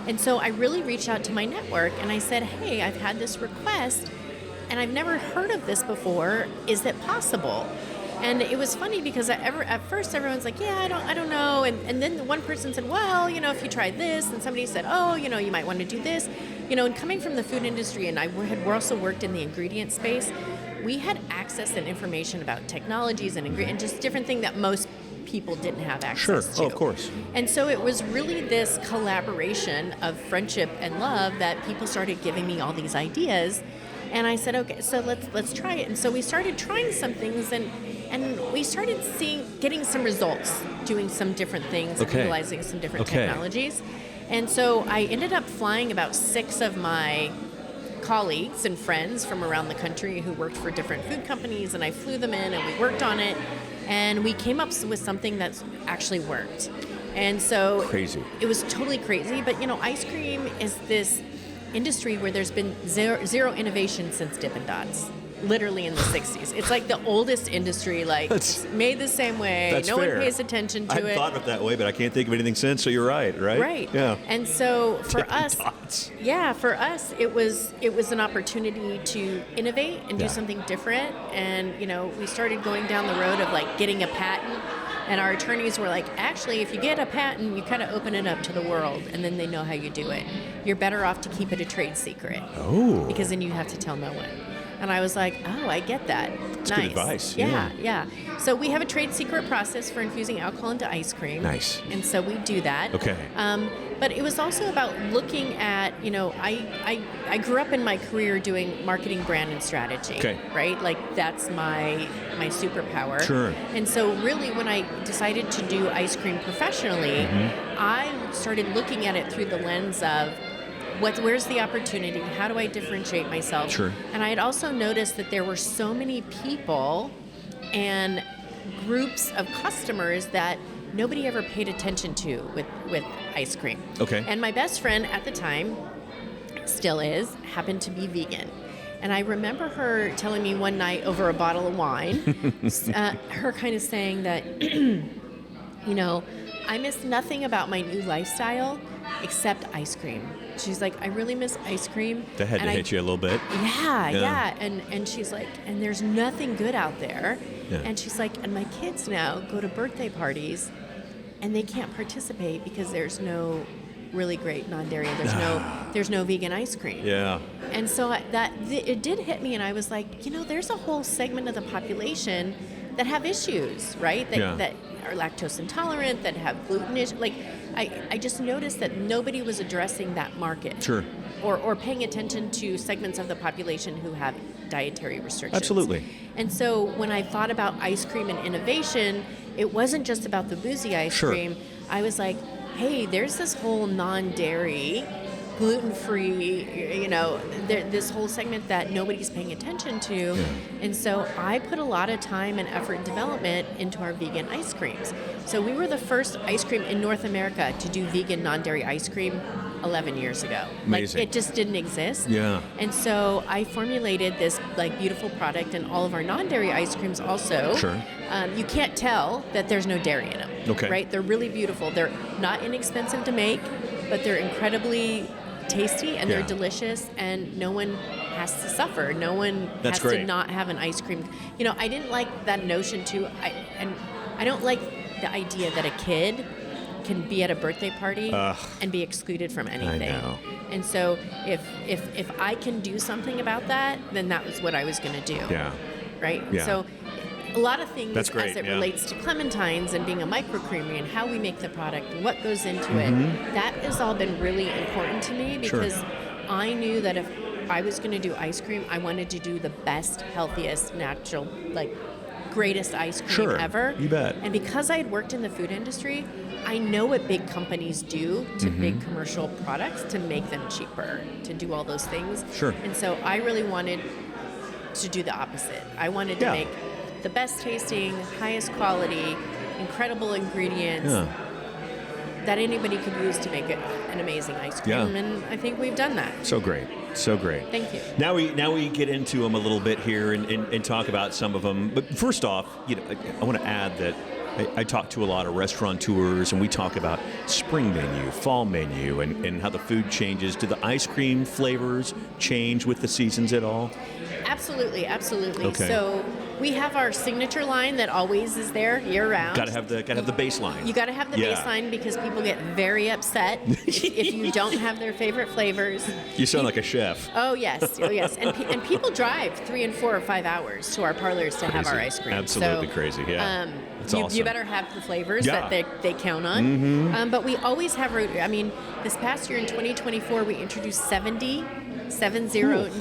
[SPEAKER 9] And so I really reached out to my network, and I said, hey, I've had this request, and I've never heard of this before. Is it possible? And it was funny because at first everyone's like, yeah, I don't know. And then one person said, well, if you try this, and somebody said, oh, you might want to do this. And coming from the food industry, and we're also worked in the ingredient space, we had access and information about technologies and ingredients, just different things that most people didn't have access to.
[SPEAKER 2] Sure, of course.
[SPEAKER 9] And so it was really this collaboration of friendship and love that people started giving me all these ideas. And I said, okay, so let's try it. And so we started trying some things, and we started getting some results, doing some different things, utilizing some different technologies. And so I ended up flying about 6 of my colleagues and friends from around the country who worked for different food companies, and I flew them in, and we worked on it, and we came up with something that's actually worked. And so
[SPEAKER 2] Crazy.
[SPEAKER 9] It was totally crazy, but ice cream is this industry where there's been zero innovation since Dippin' Dots, literally in the 60s. It's like the oldest industry, it's made the same way.
[SPEAKER 2] That's
[SPEAKER 9] no
[SPEAKER 2] fair.
[SPEAKER 9] one pays attention to
[SPEAKER 2] I hadn't thought of it that way, but I can't think of anything since, so you're right?
[SPEAKER 9] Right.
[SPEAKER 2] Yeah.
[SPEAKER 9] And so for
[SPEAKER 2] Dippin'
[SPEAKER 9] us,
[SPEAKER 2] Dots.
[SPEAKER 9] for us, it was an opportunity to innovate and do something different. And, we started going down the road of getting a patent. And our attorneys were like, actually, if you get a patent, you kind of open it up to the world, and then they know how you do it. You're better off to keep it a trade secret.
[SPEAKER 2] Oh.
[SPEAKER 9] Because then you have to tell no one. And I was like, oh, I get that.
[SPEAKER 2] That's
[SPEAKER 9] nice.
[SPEAKER 2] good advice.
[SPEAKER 9] Yeah. So we have a trade secret process for infusing alcohol into ice cream.
[SPEAKER 2] Nice.
[SPEAKER 9] And so we do that.
[SPEAKER 2] Okay.
[SPEAKER 9] But it was also about looking at, I grew up in my career doing marketing, brand, and strategy.
[SPEAKER 2] Okay.
[SPEAKER 9] Right? That's my superpower.
[SPEAKER 2] Sure.
[SPEAKER 9] And so really when I decided to do ice cream professionally, I started looking at it through the lens of, where's the opportunity? How do I differentiate myself?
[SPEAKER 2] Sure.
[SPEAKER 9] And I had also noticed that there were so many people and groups of customers that nobody ever paid attention to with ice cream.
[SPEAKER 2] Okay.
[SPEAKER 9] And my best friend at the time, still is, happened to be vegan. And I remember her telling me one night over a bottle of wine, her kind of saying that, I miss nothing about my new lifestyle except ice cream. She's like, I really miss ice cream.
[SPEAKER 2] That had to hit you a little bit.
[SPEAKER 9] Yeah. And she's like, and there's nothing good out there.
[SPEAKER 2] Yeah.
[SPEAKER 9] And she's like, and my kids now go to birthday parties and they can't participate because there's no really great non-dairy, there's no vegan ice cream.
[SPEAKER 2] Yeah.
[SPEAKER 9] And so it did hit me, and I was like, there's a whole segment of the population that have issues, right? That are lactose intolerant, that have gluten issues. I just noticed that nobody was addressing that market.
[SPEAKER 2] Sure.
[SPEAKER 9] Or paying attention to segments of the population who have dietary restrictions.
[SPEAKER 2] Absolutely.
[SPEAKER 9] And so when I thought about ice cream and innovation, it wasn't just about the boozy ice cream. I was like, hey, there's this whole non-dairy gluten-free, you know, this whole segment that nobody's paying attention to.
[SPEAKER 2] Yeah.
[SPEAKER 9] And so I put a lot of time and effort and development into our vegan ice creams. So we were the first ice cream in North America to do vegan non-dairy ice cream 11 years ago.
[SPEAKER 2] Amazing.
[SPEAKER 9] Like, it just didn't exist.
[SPEAKER 2] Yeah.
[SPEAKER 9] And so I formulated this like beautiful product, and all of our non-dairy ice creams also.
[SPEAKER 2] Sure.
[SPEAKER 9] You can't tell that there's no dairy in them.
[SPEAKER 2] Okay.
[SPEAKER 9] Right? They're really beautiful. They're not inexpensive to make, but they're incredibly tasty, and
[SPEAKER 2] Yeah.
[SPEAKER 9] they're delicious, and no one has to suffer. No one
[SPEAKER 2] That's
[SPEAKER 9] has
[SPEAKER 2] great.
[SPEAKER 9] to not have an ice cream. You know, I didn't like that notion too. I don't like the idea that a kid can be at a birthday party and be excluded from anything.
[SPEAKER 2] I know.
[SPEAKER 9] And so if I can do something about that, then that was what I was going to do.
[SPEAKER 2] Yeah.
[SPEAKER 9] Right?
[SPEAKER 2] Yeah.
[SPEAKER 9] So a lot of things
[SPEAKER 2] That's great,
[SPEAKER 9] as it
[SPEAKER 2] yeah.
[SPEAKER 9] relates to Clementines and being a microcreamery and how we make the product and what goes into
[SPEAKER 2] Mm-hmm.
[SPEAKER 9] it, that has all been really important to me, because I knew that if I was going to do ice cream, I wanted to do the best, healthiest, natural, like greatest ice cream
[SPEAKER 2] Sure.
[SPEAKER 9] ever.
[SPEAKER 2] You bet.
[SPEAKER 9] And because I had worked in the food industry, I know what big companies do to
[SPEAKER 2] Mm-hmm.
[SPEAKER 9] big commercial products to make them cheaper, to do all those things.
[SPEAKER 2] Sure.
[SPEAKER 9] And so I really wanted to do the opposite. I wanted to
[SPEAKER 2] Yeah.
[SPEAKER 9] make the best tasting, highest quality, incredible ingredients that anybody could use to make an amazing ice cream.
[SPEAKER 2] Yeah.
[SPEAKER 9] And I think we've done that.
[SPEAKER 2] So great. So great.
[SPEAKER 9] Thank you.
[SPEAKER 2] Now we get into them a little bit here and talk about some of them. But first off, you know, I want to add that I talk to a lot of restaurateurs, and we talk about spring menu, fall menu, and how the food changes. Do the ice cream flavors change with the seasons at all?
[SPEAKER 9] Absolutely, absolutely.
[SPEAKER 2] Okay.
[SPEAKER 9] So we have our signature line that always is there year round.
[SPEAKER 2] Got to have the baseline.
[SPEAKER 9] You got to have the
[SPEAKER 2] Yeah.
[SPEAKER 9] baseline, because people get very upset if you don't have their favorite flavors.
[SPEAKER 2] You sound like a chef.
[SPEAKER 9] Oh yes, oh yes, and people drive 3 and 4 or 5 hours to our parlors to have our
[SPEAKER 2] Crazy.
[SPEAKER 9] ice cream.
[SPEAKER 2] Absolutely
[SPEAKER 9] So,
[SPEAKER 2] crazy. Yeah, it's awesome.
[SPEAKER 9] You better have the flavors
[SPEAKER 2] Yeah.
[SPEAKER 9] that they count on.
[SPEAKER 2] Mm-hmm.
[SPEAKER 9] But we always have. I mean, this past year in 2024, we introduced 70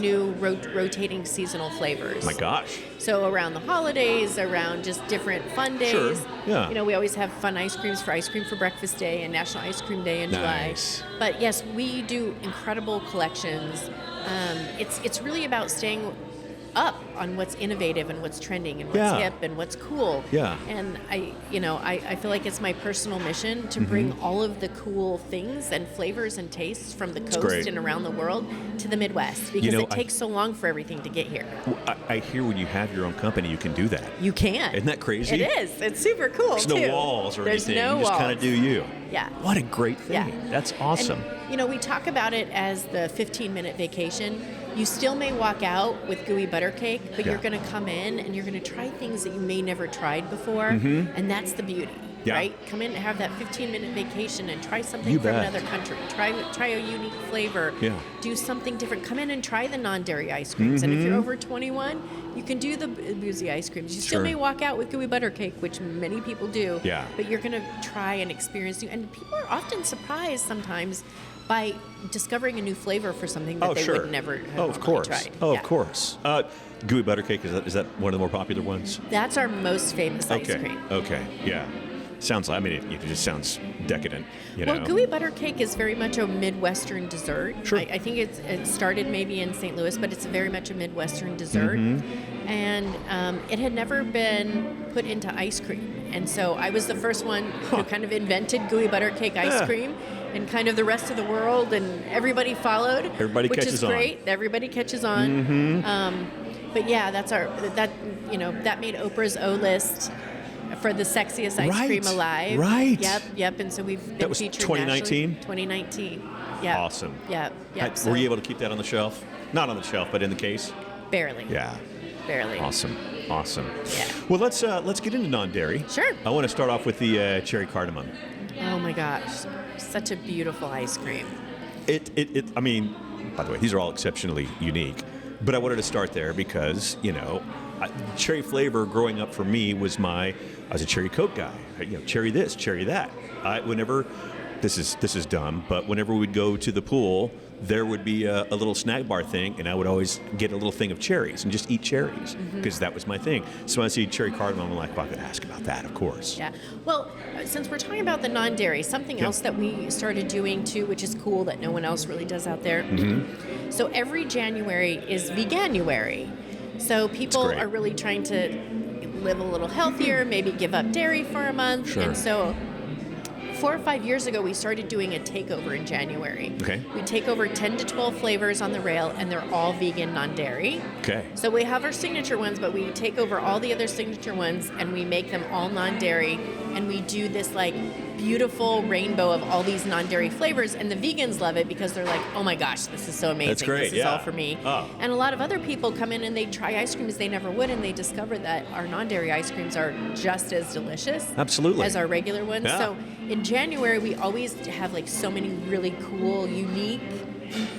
[SPEAKER 9] new rotating seasonal flavors.
[SPEAKER 2] My gosh.
[SPEAKER 9] So around the holidays, around just different fun days.
[SPEAKER 2] Sure, yeah.
[SPEAKER 9] You know, we always have fun ice creams for Ice Cream for Breakfast Day and National Ice Cream Day in
[SPEAKER 2] Nice.
[SPEAKER 9] July. But yes, we do incredible collections. It's really about staying up on what's innovative and what's trending and what's
[SPEAKER 2] Yeah.
[SPEAKER 9] hip and what's cool.
[SPEAKER 2] Yeah.
[SPEAKER 9] And I feel like it's my personal mission to bring all of the cool things and flavors and tastes from the
[SPEAKER 2] great.
[SPEAKER 9] coast and around the world to the Midwest, because
[SPEAKER 2] know,
[SPEAKER 9] it takes so long for everything to get here.
[SPEAKER 2] I hear when you have your own company, you can do that.
[SPEAKER 9] You can.
[SPEAKER 2] Isn't that crazy?
[SPEAKER 9] It is. It's super cool.
[SPEAKER 2] There's
[SPEAKER 9] too.
[SPEAKER 2] no walls or
[SPEAKER 9] There's
[SPEAKER 2] anything.
[SPEAKER 9] No
[SPEAKER 2] You just kind of
[SPEAKER 9] walls.
[SPEAKER 2] do you.
[SPEAKER 9] Yeah.
[SPEAKER 2] What a great thing.
[SPEAKER 9] Yeah.
[SPEAKER 2] That's awesome.
[SPEAKER 9] And, you know, we talk about it as the 15-minute vacation. You still may walk out with gooey butter cake, but
[SPEAKER 2] Yeah.
[SPEAKER 9] you're going to come in and you're going to try things that you may never tried before, and that's the beauty.
[SPEAKER 2] Yeah.
[SPEAKER 9] Right? Come in and have that 15-minute vacation and try something
[SPEAKER 2] You
[SPEAKER 9] from
[SPEAKER 2] bet.
[SPEAKER 9] another country. Try a unique flavor.
[SPEAKER 2] Yeah.
[SPEAKER 9] Do something different. Come in and try the non-dairy ice creams. And if you're over 21, you can do the boozy ice creams. You still
[SPEAKER 2] Sure.
[SPEAKER 9] may walk out with gooey butter cake, which many people do.
[SPEAKER 2] Yeah.
[SPEAKER 9] But you're going to try and experience new. And people are often surprised sometimes by discovering a new flavor for something that they would never have
[SPEAKER 2] of
[SPEAKER 9] normally
[SPEAKER 2] course.
[SPEAKER 9] tried.
[SPEAKER 2] Oh,
[SPEAKER 9] Yeah.
[SPEAKER 2] of course. Gooey butter cake, is that one of the more popular ones?
[SPEAKER 9] That's our most famous ice cream.
[SPEAKER 2] Okay. Yeah. Sounds like, I mean, it just sounds decadent, you know.
[SPEAKER 9] Well, gooey butter cake is very much a Midwestern dessert.
[SPEAKER 2] Sure.
[SPEAKER 9] I think it started maybe in St. Louis, but it's very much a Midwestern dessert. And it had never been put into ice cream. And so I was the first one who kind of invented gooey butter cake ice
[SPEAKER 2] Yeah.
[SPEAKER 9] cream. And kind of the rest of the world and everybody followed.
[SPEAKER 2] Everybody
[SPEAKER 9] which
[SPEAKER 2] catches
[SPEAKER 9] is
[SPEAKER 2] on.
[SPEAKER 9] great. Everybody catches on. But yeah, that made Oprah's O list for the sexiest ice
[SPEAKER 2] Right.
[SPEAKER 9] cream alive.
[SPEAKER 2] Right.
[SPEAKER 9] Yep. And so we've been
[SPEAKER 2] That was
[SPEAKER 9] featured
[SPEAKER 2] 2019?
[SPEAKER 9] nationally. 2019. Yeah.
[SPEAKER 2] Awesome.
[SPEAKER 9] Yep.
[SPEAKER 2] Were you able to keep that on the shelf? Not on the shelf, but in the case?
[SPEAKER 9] Barely.
[SPEAKER 2] Yeah.
[SPEAKER 9] Barely.
[SPEAKER 2] Awesome.
[SPEAKER 9] Yeah.
[SPEAKER 2] Well, let's get into non-dairy.
[SPEAKER 9] Sure.
[SPEAKER 2] I want to start off with the cherry cardamom.
[SPEAKER 9] Oh my gosh, such a beautiful ice cream.
[SPEAKER 2] I mean, by the way, these are all exceptionally unique, but I wanted to start there because, you know, cherry flavor growing up for me was I was a cherry Coke guy. You know, cherry this, cherry that. Whenever this is dumb, but whenever we'd go to the pool, there would be a little snack bar thing, and I would always get a little thing of cherries and just eat cherries because that was my thing. So when I see cherry cardamom, I'm like, well, I could ask about that, of course.
[SPEAKER 9] Yeah. Well, since we're talking about the non-dairy, something else that we started doing too, which is cool that no one else really does out there. So every January is Veganuary. So people are really trying to live a little healthier, maybe give up dairy for a month.
[SPEAKER 2] Sure.
[SPEAKER 9] And so 4 or 5 years ago, we started doing a takeover in January.
[SPEAKER 2] Okay.
[SPEAKER 9] We take over 10 to 12 flavors on the rail, and they're all vegan, non-dairy.
[SPEAKER 2] Okay.
[SPEAKER 9] So we have our signature ones, but we take over all the other signature ones, and we make them all non-dairy, and we do this like beautiful rainbow of all these non-dairy flavors, and the vegans love it because they're like, oh my gosh, this is so amazing.
[SPEAKER 2] That's great,
[SPEAKER 9] This is all for me.
[SPEAKER 2] Oh.
[SPEAKER 9] And a lot of other people come in and they try ice creams they never would, and they discover that our non-dairy ice creams are just as delicious
[SPEAKER 2] Absolutely.
[SPEAKER 9] as our regular ones.
[SPEAKER 2] Yeah.
[SPEAKER 9] So in January, we always have like so many really cool, unique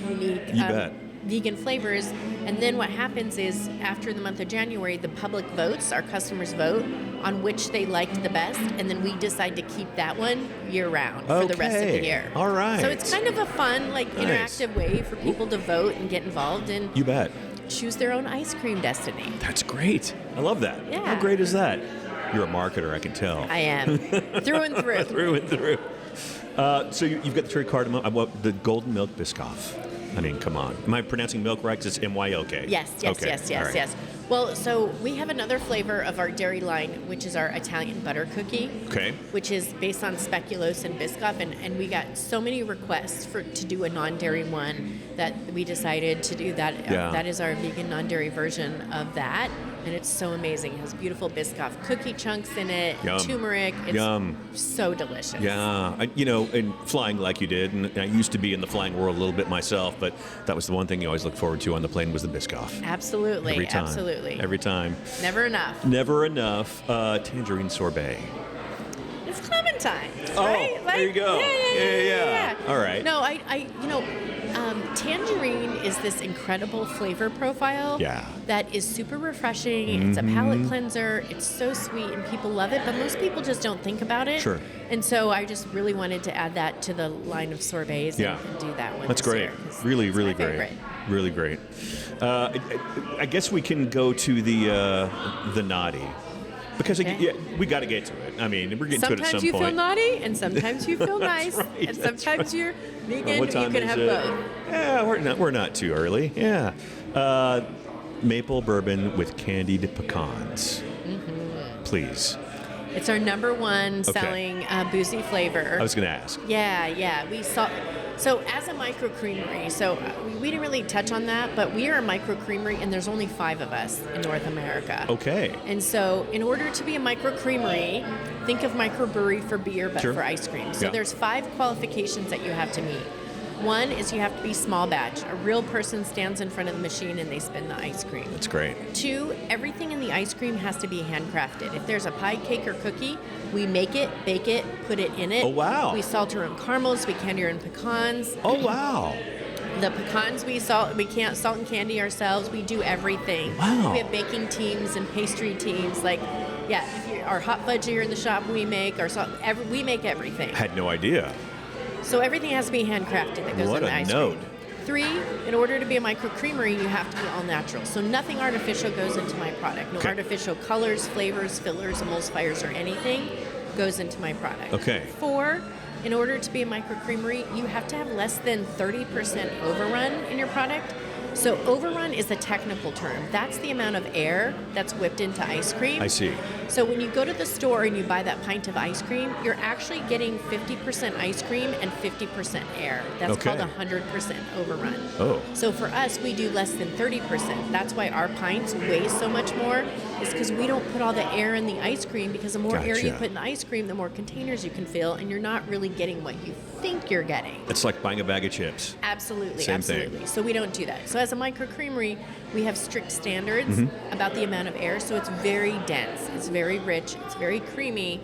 [SPEAKER 2] You bet.
[SPEAKER 9] vegan flavors. And then what happens is after the month of January, the public votes, our customers vote on which they liked the best, and then we decide to keep that one year round for the rest of the
[SPEAKER 2] Okay.
[SPEAKER 9] year.
[SPEAKER 2] All right.
[SPEAKER 9] So it's kind of a fun, like
[SPEAKER 2] Nice.
[SPEAKER 9] interactive way for people to vote and get involved and
[SPEAKER 2] You bet.
[SPEAKER 9] choose their own ice cream destiny.
[SPEAKER 2] That's great. I love that.
[SPEAKER 9] Yeah.
[SPEAKER 2] How great is that? You're a marketer, I can tell.
[SPEAKER 9] I am. Through and through.
[SPEAKER 2] Through and through. So you've got the cherry cardamom. I want the golden milk Biscoff. I mean, come on. Am I pronouncing milk right? 'Cause it's MYLK.
[SPEAKER 9] Yes.
[SPEAKER 2] Okay. All right.
[SPEAKER 9] Well, so we have another flavor of our dairy line, which is our Italian butter cookie.
[SPEAKER 2] Okay.
[SPEAKER 9] Which is based on speculoos and Biscoff, and we got so many requests to do a non-dairy one that we decided to do that.
[SPEAKER 2] Yeah.
[SPEAKER 9] That is our vegan non-dairy version of that, and it's so amazing. It has beautiful Biscoff cookie chunks in it,
[SPEAKER 2] Yum.
[SPEAKER 9] turmeric. It's
[SPEAKER 2] Yum.
[SPEAKER 9] so delicious.
[SPEAKER 2] Yeah, and flying like you did, and I used to be in the flying world a little bit myself, but that was the one thing you always looked forward to on the plane was the Biscoff.
[SPEAKER 9] Absolutely.
[SPEAKER 2] Every time.
[SPEAKER 9] Absolutely.
[SPEAKER 2] Every time.
[SPEAKER 9] Never enough.
[SPEAKER 2] Never enough. Tangerine sorbet.
[SPEAKER 9] It's Clementine.
[SPEAKER 2] Oh,
[SPEAKER 9] right?
[SPEAKER 2] there you go. Yeah. All right.
[SPEAKER 9] No, tangerine is this incredible flavor profile.
[SPEAKER 2] Yeah.
[SPEAKER 9] That is super refreshing. It's a palate cleanser. It's so sweet, and people love it. But most people just don't think about it.
[SPEAKER 2] Sure.
[SPEAKER 9] And so I just really wanted to add that to the line of sorbets and do that one.
[SPEAKER 2] That's
[SPEAKER 9] this
[SPEAKER 2] great.
[SPEAKER 9] year, 'cause
[SPEAKER 2] Really,
[SPEAKER 9] it's
[SPEAKER 2] really
[SPEAKER 9] my
[SPEAKER 2] great.
[SPEAKER 9] favorite.
[SPEAKER 2] Really great. I guess we can go to the naughty. Because we got to get to it. I mean, we're getting to it at some
[SPEAKER 9] Sometimes you
[SPEAKER 2] point.
[SPEAKER 9] feel naughty, and sometimes you feel nice,
[SPEAKER 2] right,
[SPEAKER 9] and
[SPEAKER 2] that's
[SPEAKER 9] sometimes you're vegan.
[SPEAKER 2] What time
[SPEAKER 9] you can
[SPEAKER 2] is
[SPEAKER 9] have
[SPEAKER 2] it?
[SPEAKER 9] both.
[SPEAKER 2] Yeah, we're not too early. Yeah. Maple bourbon with candied pecans. Please.
[SPEAKER 9] It's our number one selling boozy flavor.
[SPEAKER 2] I was going to ask.
[SPEAKER 9] Yeah. We saw. So as a micro creamery, we didn't really touch on that, but we are a micro creamery, and there's only 5 of us in North America.
[SPEAKER 2] Okay.
[SPEAKER 9] And so in order to be a micro creamery, think of microbrewery for beer, but for ice cream. So there's 5 qualifications that you have to meet. One is you have to be small batch. A real person stands in front of the machine and they spin the ice cream.
[SPEAKER 2] That's great.
[SPEAKER 9] 2, everything in the ice cream has to be handcrafted. If there's a pie, cake, or cookie, we make it, bake it, put it in it.
[SPEAKER 2] Oh, wow.
[SPEAKER 9] We salt our own caramels, we candy our own pecans.
[SPEAKER 2] Oh, wow.
[SPEAKER 9] The pecans we can't salt and candy ourselves. We do everything.
[SPEAKER 2] Wow.
[SPEAKER 9] We have baking teams and pastry teams. Our hot fudge here in the shop we make, we make everything.
[SPEAKER 2] I had no idea.
[SPEAKER 9] So everything has to be handcrafted that goes
[SPEAKER 2] What
[SPEAKER 9] in the
[SPEAKER 2] a
[SPEAKER 9] ice
[SPEAKER 2] note.
[SPEAKER 9] cream. 3, in order to be a micro creamery, you have to be all natural. So nothing artificial goes into my product. No artificial colors, flavors, fillers, emulsifiers, or anything goes into my product.
[SPEAKER 2] Okay.
[SPEAKER 9] 4, in order to be a micro creamery, you have to have less than 30% overrun in your product. So overrun is a technical term. That's the amount of air that's whipped into ice cream.
[SPEAKER 2] I see.
[SPEAKER 9] So when you go to the store and you buy that pint of ice cream, you're actually getting 50% ice cream and 50% air. That's called 100% overrun.
[SPEAKER 2] Oh.
[SPEAKER 9] So for us, we do less than 30%. That's why our pints weigh so much more, is because we don't put all the air in the ice cream, because the more air you put in the ice cream, the more containers you can fill, and you're not really getting what you think you're getting.
[SPEAKER 2] It's like buying a bag of chips.
[SPEAKER 9] Absolutely.
[SPEAKER 2] Same
[SPEAKER 9] absolutely.
[SPEAKER 2] thing.
[SPEAKER 9] So we don't do that. So as a micro creamery, we have strict standards about the amount of air. So it's very dense. It's very rich. It's very creamy.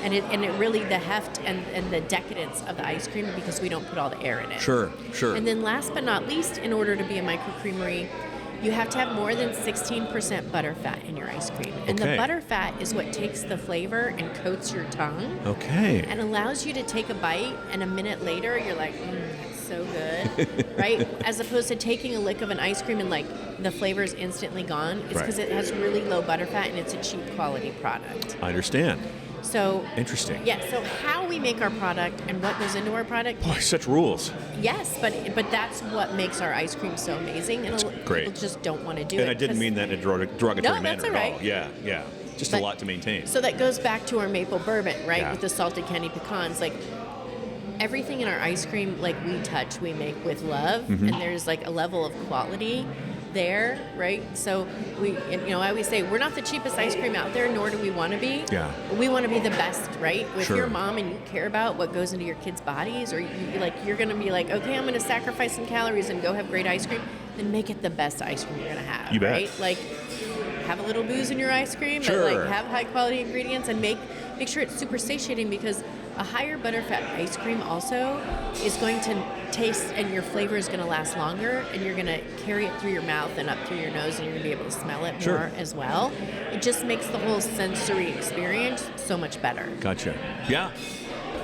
[SPEAKER 9] And it really, the heft and the decadence of the ice cream, because we don't put all the air in it.
[SPEAKER 2] Sure.
[SPEAKER 9] And then last but not least, in order to be a micro creamery, you have to have more than 16% butter fat in your ice cream. And the butter fat is what takes the flavor and coats your tongue.
[SPEAKER 2] Okay.
[SPEAKER 9] And allows you to take a bite, and a minute later, you're like, it's so good, right? As opposed to taking a lick of an ice cream and like the flavor is instantly gone. It's because it has really low butter fat and it's a cheap quality product.
[SPEAKER 2] I understand.
[SPEAKER 9] So
[SPEAKER 2] interesting.
[SPEAKER 9] Yeah. So how we make our product and what goes into our product.
[SPEAKER 2] Boy, such rules.
[SPEAKER 9] Yes, but that's what makes our ice cream so amazing, and people just don't want to do it.
[SPEAKER 2] And I didn't mean that in a derogatory manner at all. Yeah. Just a lot to maintain.
[SPEAKER 9] So that goes back to our maple bourbon, right? Yeah. With the salted candy pecans, like everything in our ice cream, like we touch, we make with love, and there's like a level of quality there, right? So I always say we're not the cheapest ice cream out there, nor do we want to be. Yeah. But we want to be the best, right? If you're a mom and you care about what goes into your kids' bodies, or you're going to be like, okay, I'm going to sacrifice some calories and go have great ice cream, then make it the best ice cream you're going to have, right? Like have a little booze in your ice cream, but like have high quality ingredients and make sure it's super satiating, because a higher butterfat ice cream also is going to taste, and your flavor is going to last longer, and you're going to carry it through your mouth and up through your nose, and you're going to be able to smell it more as well. It just makes the whole sensory experience so much better.
[SPEAKER 2] Gotcha. Yeah.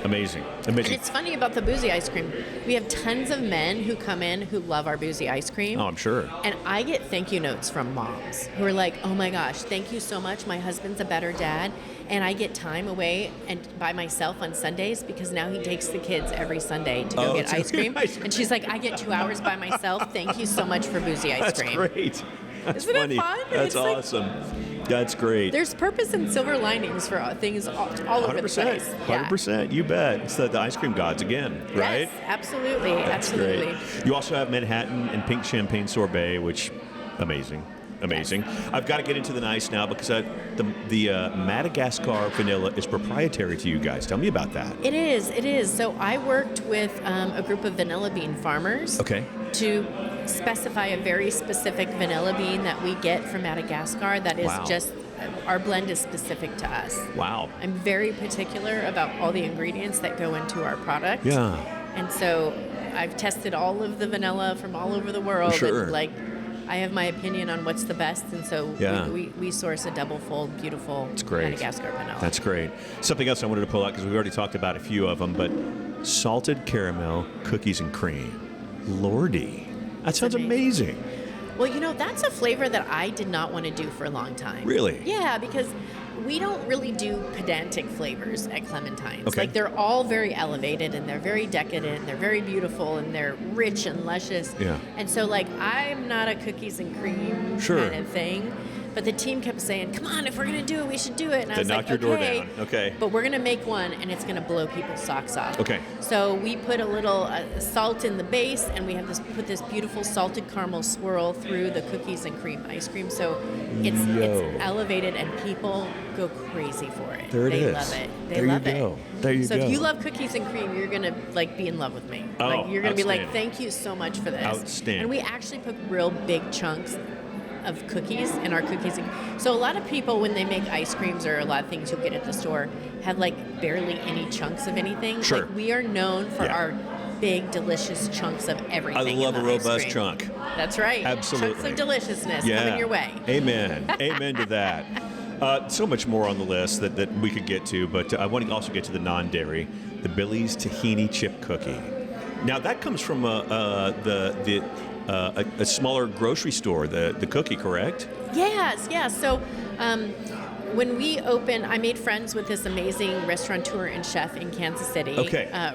[SPEAKER 2] Amazing.
[SPEAKER 9] And it's funny about the boozy ice cream. We have tons of men who come in who love our boozy ice cream.
[SPEAKER 2] Oh, I'm sure.
[SPEAKER 9] And I get thank you notes from moms who are like, oh my gosh, thank you so much. My husband's a better dad. And I get time away and by myself on Sundays, because now he takes the kids every Sunday to go get ice cream. And she's like, I get 2 hours by myself. Thank you so much for boozy ice cream.
[SPEAKER 2] That's great. That's
[SPEAKER 9] Isn't
[SPEAKER 2] funny.
[SPEAKER 9] it fun?
[SPEAKER 2] That's awesome. That's great.
[SPEAKER 9] There's purpose and silver linings for things all over the place.
[SPEAKER 2] 100%. You bet. It's the ice cream gods again, right?
[SPEAKER 9] Yes, absolutely.
[SPEAKER 2] That's great. You also have Manhattan and pink champagne sorbet, which amazing. I've got to get into the nice now, because the Madagascar vanilla is proprietary to you guys. Tell me about that.
[SPEAKER 9] It is. So I worked with a group of vanilla bean farmers to specify a very specific vanilla bean that we get from Madagascar that is just, our blend is specific to us. Wow. I'm very particular about all the ingredients that go into our product. Yeah. And so I've tested all of the vanilla from all over the world.
[SPEAKER 2] Sure.
[SPEAKER 9] And I have my opinion on what's the best, and so we source a double-fold, beautiful Madagascar vanilla.
[SPEAKER 2] That's great. Something else I wanted to pull out, because we've already talked about a few of them, but salted caramel cookies and cream. Lordy, that sounds amazing.
[SPEAKER 9] Well, that's a flavor that I did not want to do for a long time.
[SPEAKER 2] Really?
[SPEAKER 9] Yeah, because we don't really do pedantic flavors at Clementine's. Like, they're all very elevated, and they're very decadent, they're very beautiful, and they're rich and luscious. Yeah. And so, I'm not a cookies and cream kind of thing. But the team kept saying, come on, if we're going to do it, we should do it. And I was like,
[SPEAKER 2] door down. Okay.
[SPEAKER 9] But we're going to make one, and it's going to blow people's socks off.
[SPEAKER 2] Okay.
[SPEAKER 9] So we put a little salt in the base, and we have put this beautiful salted caramel swirl through the cookies and cream ice cream. So it's elevated, and people go crazy for it. They love it. They love it.
[SPEAKER 2] There you go.
[SPEAKER 9] So if you love cookies and cream, you're going to be in love with me.
[SPEAKER 2] Oh,
[SPEAKER 9] you're going to be like, thank you so much for this.
[SPEAKER 2] Outstanding.
[SPEAKER 9] And we actually put real big chunks of cookies in our cookies. So a lot of people, when they make ice creams or a lot of things you'll get at the store, have barely any chunks of anything.
[SPEAKER 2] Sure.
[SPEAKER 9] We are known for our big, delicious chunks of everything.
[SPEAKER 2] I love a robust chunk.
[SPEAKER 9] That's right.
[SPEAKER 2] Absolutely.
[SPEAKER 9] Chunks of deliciousness coming your way.
[SPEAKER 2] Amen. Amen to that. So much more on the list that we could get to, but I want to also get to the non-dairy, the Billy's Tahini Chip Cookie. Now that comes from a smaller grocery store, the cookie, correct?
[SPEAKER 9] Yes. So when we opened, I made friends with this amazing restaurateur and chef in Kansas City,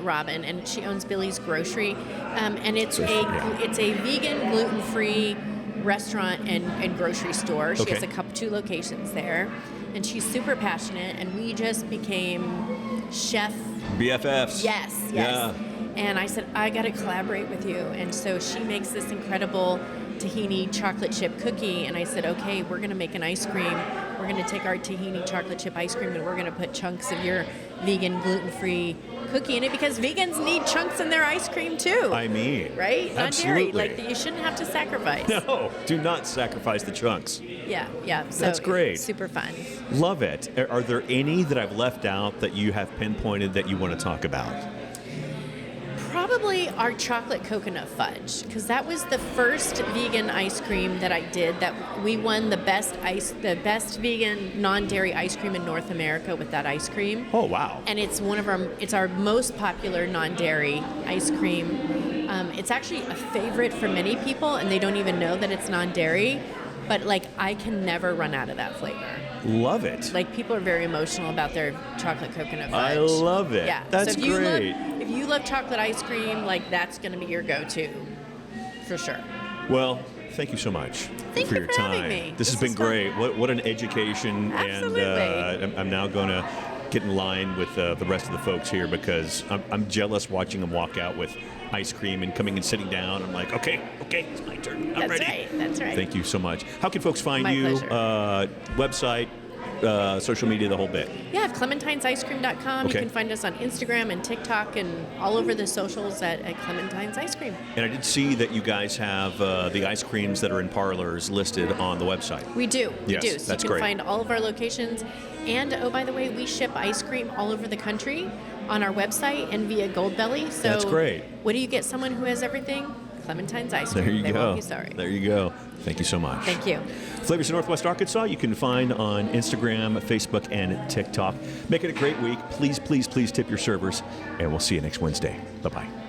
[SPEAKER 9] Robin, and she owns Billy's Grocery, and it's a vegan, gluten-free restaurant and grocery store. She has 2 locations there, and she's super passionate, and we just became chef
[SPEAKER 2] BFFs.
[SPEAKER 9] Yes. Yeah. And I said, I got to collaborate with you. And so she makes this incredible tahini chocolate chip cookie. And I said, okay, we're going to make an ice cream. We're going to take our tahini chocolate chip ice cream, and we're going to put chunks of your vegan, gluten-free cookie in it, because vegans need chunks in their ice cream too.
[SPEAKER 2] I mean,
[SPEAKER 9] right?
[SPEAKER 2] Absolutely.
[SPEAKER 9] Not dairy. You shouldn't have to sacrifice.
[SPEAKER 2] No, do not sacrifice the chunks.
[SPEAKER 9] Yeah. So
[SPEAKER 2] that's great.
[SPEAKER 9] It's super fun.
[SPEAKER 2] Love it. Are there any that I've left out that you have pinpointed that you want to talk about?
[SPEAKER 9] Probably our chocolate coconut fudge, because that was the first vegan ice cream that I did. That we won the best vegan non-dairy ice cream in North America with that ice cream.
[SPEAKER 2] Oh wow!
[SPEAKER 9] And it's it's our most popular non-dairy ice cream. It's actually a favorite for many people, and they don't even know that it's non-dairy. But like, I can never run out of that flavor.
[SPEAKER 2] Love it.
[SPEAKER 9] Like, people are very emotional about their chocolate coconut fudge.
[SPEAKER 2] I love it.
[SPEAKER 9] Yeah,
[SPEAKER 2] That's
[SPEAKER 9] so
[SPEAKER 2] great.
[SPEAKER 9] If you love chocolate ice cream, like, that's going to be your go-to, for sure.
[SPEAKER 2] Well, thank you so much
[SPEAKER 9] Thank
[SPEAKER 2] for
[SPEAKER 9] you
[SPEAKER 2] your
[SPEAKER 9] for
[SPEAKER 2] time.
[SPEAKER 9] having me.
[SPEAKER 2] This has been great. What an education.
[SPEAKER 9] Absolutely.
[SPEAKER 2] And I'm now going to get in line with the rest of the folks here, because I'm jealous watching them walk out with ice cream and coming and sitting down. I'm like, okay, it's my turn. I'm ready.
[SPEAKER 9] That's right.
[SPEAKER 2] Thank you so much. How can folks find
[SPEAKER 9] My
[SPEAKER 2] you?
[SPEAKER 9] pleasure.
[SPEAKER 2] Website, social media, the whole bit.
[SPEAKER 9] Yeah, clementinesicecream.com.
[SPEAKER 2] Okay.
[SPEAKER 9] You can find us on Instagram and TikTok and all over the socials at Clementine's Ice Cream.
[SPEAKER 2] And I did see that you guys have the ice creams that are in parlors listed on the website.
[SPEAKER 9] We do.
[SPEAKER 2] Yes,
[SPEAKER 9] We do. So
[SPEAKER 2] that's
[SPEAKER 9] you can
[SPEAKER 2] great.
[SPEAKER 9] find all of our locations. And, oh, by the way, we ship ice cream all over the country on our website and via Goldbelly. So
[SPEAKER 2] That's great.
[SPEAKER 9] What do you get someone who has everything? Clementine's Ice Cream.
[SPEAKER 2] There you
[SPEAKER 9] They
[SPEAKER 2] go.
[SPEAKER 9] won't be sorry.
[SPEAKER 2] There you go. Thank you so much.
[SPEAKER 9] Thank you.
[SPEAKER 2] Flavors of Northwest Arkansas, you can find on Instagram, Facebook, and TikTok. Make it a great week. Please, please, please tip your servers, and we'll see you next Wednesday. Bye-bye.